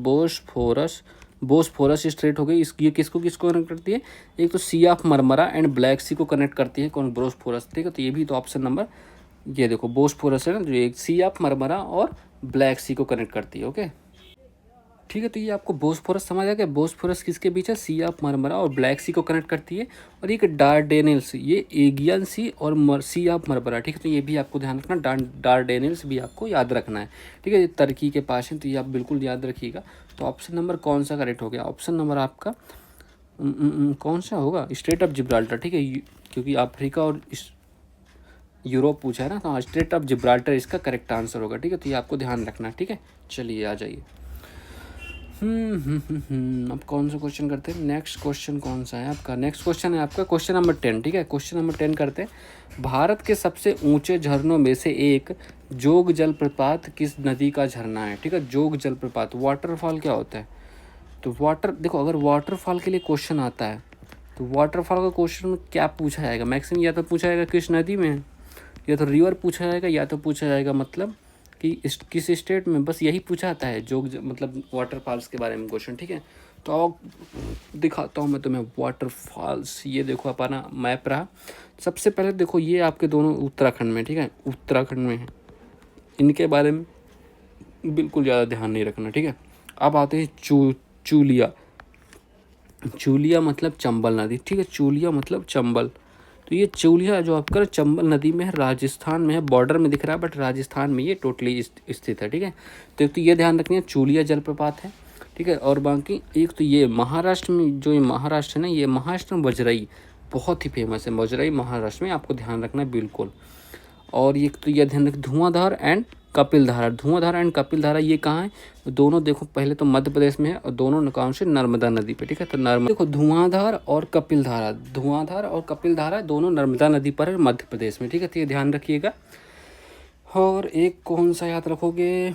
बोस्फोरस स्ट्रेट हो गई। ये किसको कनेक्ट करती है? एक तो सी ऑफ मरमरा एंड ब्लैक सी को कनेक्ट करती है, कौन? बोस्फोरस, ठीक है। तो ये भी तो ऑप्शन नंबर, ये देखो बोस्फोरस है ना, जो एक सी ऑफ मरमरा और ब्लैक सी को कनेक्ट करती है, ओके, ठीक है। तो ये आपको बोस्फोरस समझ आ गया। बोस्फोरस किसके बीच है? सी ऑफ मरमरा और ब्लैक सी को कनेक्ट करती है। और एक डार्डेनिल्स, ये एगियन सी और सी ऑफ मरमरा, ठीक है। तो ये भी आपको ध्यान रखना, डार्डेनिल्स भी आपको याद रखना है, ठीक है। ये तुर्की के पास है, तो ये आप बिल्कुल याद रखिएगा। तो ऑप्शन नंबर कौन सा करेक्ट हो गया? ऑप्शन नंबर आपका कौन सा होगा? स्ट्रेट ऑफ जिब्राल्टर, ठीक है। क्योंकि अफ्रीका और यूरोप पूछा है ना, तो स्ट्रेट ऑफ जिब्राल्टर इसका करेक्ट आंसर होगा, ठीक है। तो ये आपको ध्यान रखना, ठीक है। चलिए आ जाइए। अब कौन सा क्वेश्चन करते हैं? नेक्स्ट क्वेश्चन कौन सा है आपका? नेक्स्ट क्वेश्चन है आपका क्वेश्चन नंबर 10, ठीक है। क्वेश्चन नंबर 10 करते हैं। भारत के सबसे ऊंचे झरनों में से एक जोग जलप्रपात किस नदी का झरना है? ठीक है, जोग जलप्रपात। वाटरफॉल क्या होता है? तो देखो, अगर वाटरफॉल के लिए क्वेश्चन आता है तो वाटरफॉल का क्वेश्चन क्या पूछा जाएगा? मैक्सिमम या तो पूछा जाएगा किस नदी में है, या तो रिवर पूछा जाएगा, या तो पूछा जाएगा मतलब कि किस स्टेट में, बस यही पूछा जाता है मतलब वाटरफॉल्स के बारे में क्वेश्चन, ठीक है। तो दिखाता हूँ मैं तुम्हें वाटरफॉल्स। ये देखो अपना मैप रहा। सबसे पहले देखो, ये आपके दोनों उत्तराखंड में, ठीक है, उत्तराखंड में है। इनके बारे में बिल्कुल ज़्यादा ध्यान नहीं रखना, ठीक है। अब आते हैं चूलिया मतलब चंबल नदी, ठीक है। चूलिया मतलब चंबल। तो ये चूलिया जो आपका चंबल नदी में है, राजस्थान में है, बॉर्डर में दिख रहा है, बट राजस्थान में ये टोटली स्थित है, ठीक है। तो ये ध्यान रखना है, चूलिया जलप्रपात है, ठीक है। और बाकी एक तो ये महाराष्ट्र में, जो ये महाराष्ट्र है ना, ये महाराष्ट्र में वजराई बहुत ही फेमस है, वजराई महाराष्ट्र में, आपको ध्यान रखना है बिल्कुल। और ये तो ये ध्यान रख, धुआंधार एंड कपिल धारा, धुआंधारा एंड कपिल धारा ये कहाँ है? दोनों देखो पहले तो मध्य प्रदेश में है और दोनों कौन से? नर्मदा नदी पे, ठीक है। तो देखो धुआंधार और कपिल धारा, धुआंधार और कपिल धारा दोनों नर्मदा नदी पर है मध्य प्रदेश में, ठीक है। तो ये ध्यान रखिएगा। और एक कौन सा याद रखोगे?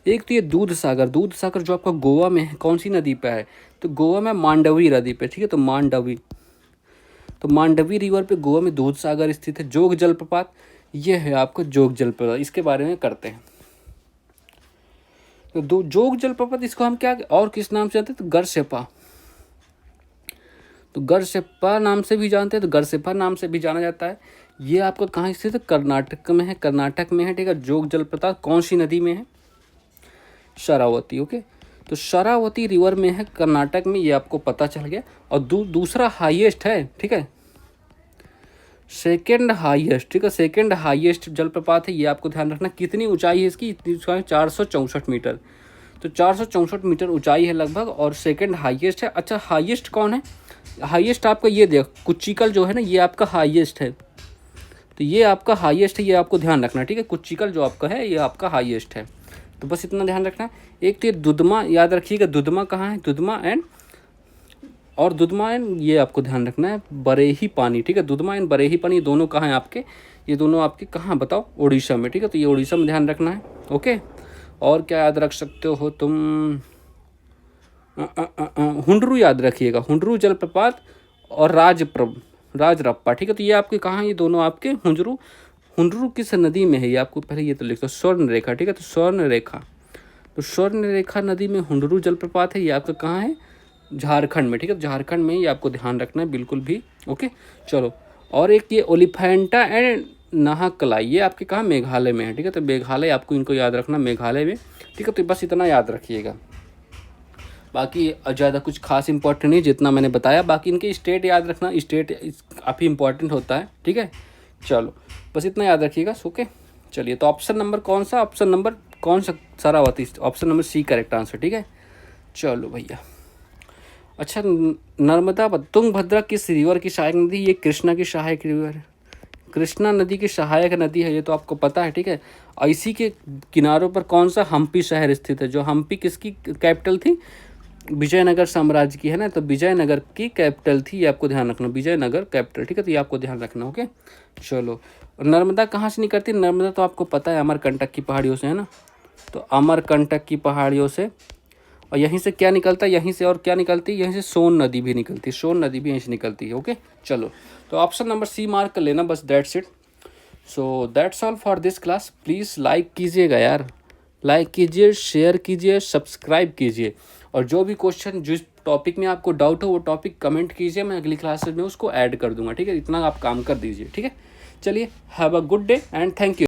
एक तो ये दूध सागर, दूध सागर जो आपका गोवा में है, कौन सी नदी पे है? तो गोवा में मांडवी नदी पे, ठीक है। तो मांडवी रिवर पे गोवा में दूध सागर स्थित है। जोग जलप्रपात, ये है आपका जोग जलप्रपात, इसके बारे में करते हैं। तो जोग जलप्रपात इसको हम क्या और किस नाम से जानते हैं? तो गरसेपा, तो गरसेप्पा नाम से भी जानते हैं, तो गरसेपा नाम से भी जाना जाता है। ये आपको कहाँ स्थित है? कर्नाटक में है, कर्नाटक में है, ठीक है। जोग जलप्रपात कौन सी नदी में है? शरावती, ओके। तो शरावती रिवर में है कर्नाटक में, ये आपको पता चल गया। और दूसरा हाईएस्ट है, ठीक है, सेकेंड हाईएस्ट, ठीक है, सेकेंड हाईएस्ट जलप्रपात है। ये आपको ध्यान रखना। कितनी ऊंचाई है इसकी? इतनी ऊंचाई 464 मीटर, तो 464 मीटर ऊंचाई है लगभग, और सेकेंड हाईएस्ट है। अच्छा हाईएस्ट कौन है? हाईएस्ट आपका ये देख, कुच्चिकल जो है ना, ये आपका हाईएस्ट है। तो ये आपका हाईएस्ट है, ये आपको ध्यान रखना, ठीक है। कुच्चिकल जो आपका है ये आपका हाईएस्ट है। तो बस इतना ध्यान रखना है। एक तो ये दुधमा याद रखिएगा, दुधमा कहाँ है? दुधमा एंड ये आपको ध्यान रखना है, बरेही पानी, ठीक है। दुधमा एंड बरेही पानी दोनों कहाँ हैं आपके? ये दोनों आपके कहाँ बताओ? उड़ीसा में, ठीक है। तो ये उड़ीसा में ध्यान रखना है, ओके। और क्या याद रख सकते हो तुम? हुंडरू याद रखिएगा, हुंडरू जलप्रपात और राजरप्पा, ठीक है। तो ये आपके कहाँ? ये दोनों आपके हुंडरू किस नदी में है? ये आपको पहले ये तो लिख दो, स्वर्ण रेखा, ठीक है। तो स्वर्ण रेखा नदी में हुंडरू जलप्रपात है। ये आपका कहाँ है? झारखंड में, ठीक है। झारखंड में, ये आपको ध्यान रखना है बिल्कुल भी, ओके। चलो, और एक ये ओलिफेंटा एंड नाहकलाई, ये आपके कहाँ? मेघालय में है, ठीक है। तो मेघालय आपको इनको याद रखना, मेघालय में, ठीक है। तो बस इतना याद रखिएगा। बाकी ज़्यादा कुछ खास इंपॉर्टेंट नहीं, जितना मैंने बताया। बाकी इनके स्टेट याद रखना, स्टेट काफ़ी इंपॉर्टेंट होता है, ठीक है। चलो बस इतना याद रखिएगा, ओके। चलिए, तो ऑप्शन नंबर कौन सा? ऑप्शन नंबर कौन सा? Sharavati, option number C correct answer, ठीक है। चलो भैया। अच्छा, नर्मदा तुंगभद्रा किस रिवर की सहायक नदी? ये कृष्णा की सहायक रिवर है, कृष्णा नदी की सहायक नदी है, ये तो आपको पता है, ठीक है। इसी के किनारों पर कौन सा हम्पी शहर स्थित है? जो हम्पी किसकी कैपिटल थी? विजयनगर साम्राज्य की है ना, तो विजयनगर की कैपिटल थी, ये आपको ध्यान रखना, विजयनगर कैपिटल, ठीक है। तो ये आपको ध्यान रखना, ओके। चलो, नर्मदा कहाँ से निकलती है? नर्मदा तो आपको पता है अमरकंटक की पहाड़ियों से, है ना। तो अमरकंटक की पहाड़ियों से, और यहीं से क्या निकलता है? यहीं से और क्या निकलती है? यहीं से सोन नदी भी निकलती है, सोन नदी भी यहीं से निकलती है, ओके। चलो, तो ऑप्शन नंबर सी मार्क कर लेना, बस that's it. So that's all for this class. Please like कीजिएगा यार, लाइक कीजिए, शेयर कीजिए, सब्सक्राइब कीजिए। और जो भी क्वेश्चन जिस टॉपिक में आपको डाउट हो वो टॉपिक कमेंट कीजिए, मैं अगली क्लासेस में उसको ऐड कर दूंगा, ठीक है। इतना आप काम कर दीजिए, ठीक है। चलिए, have a good day and thank you.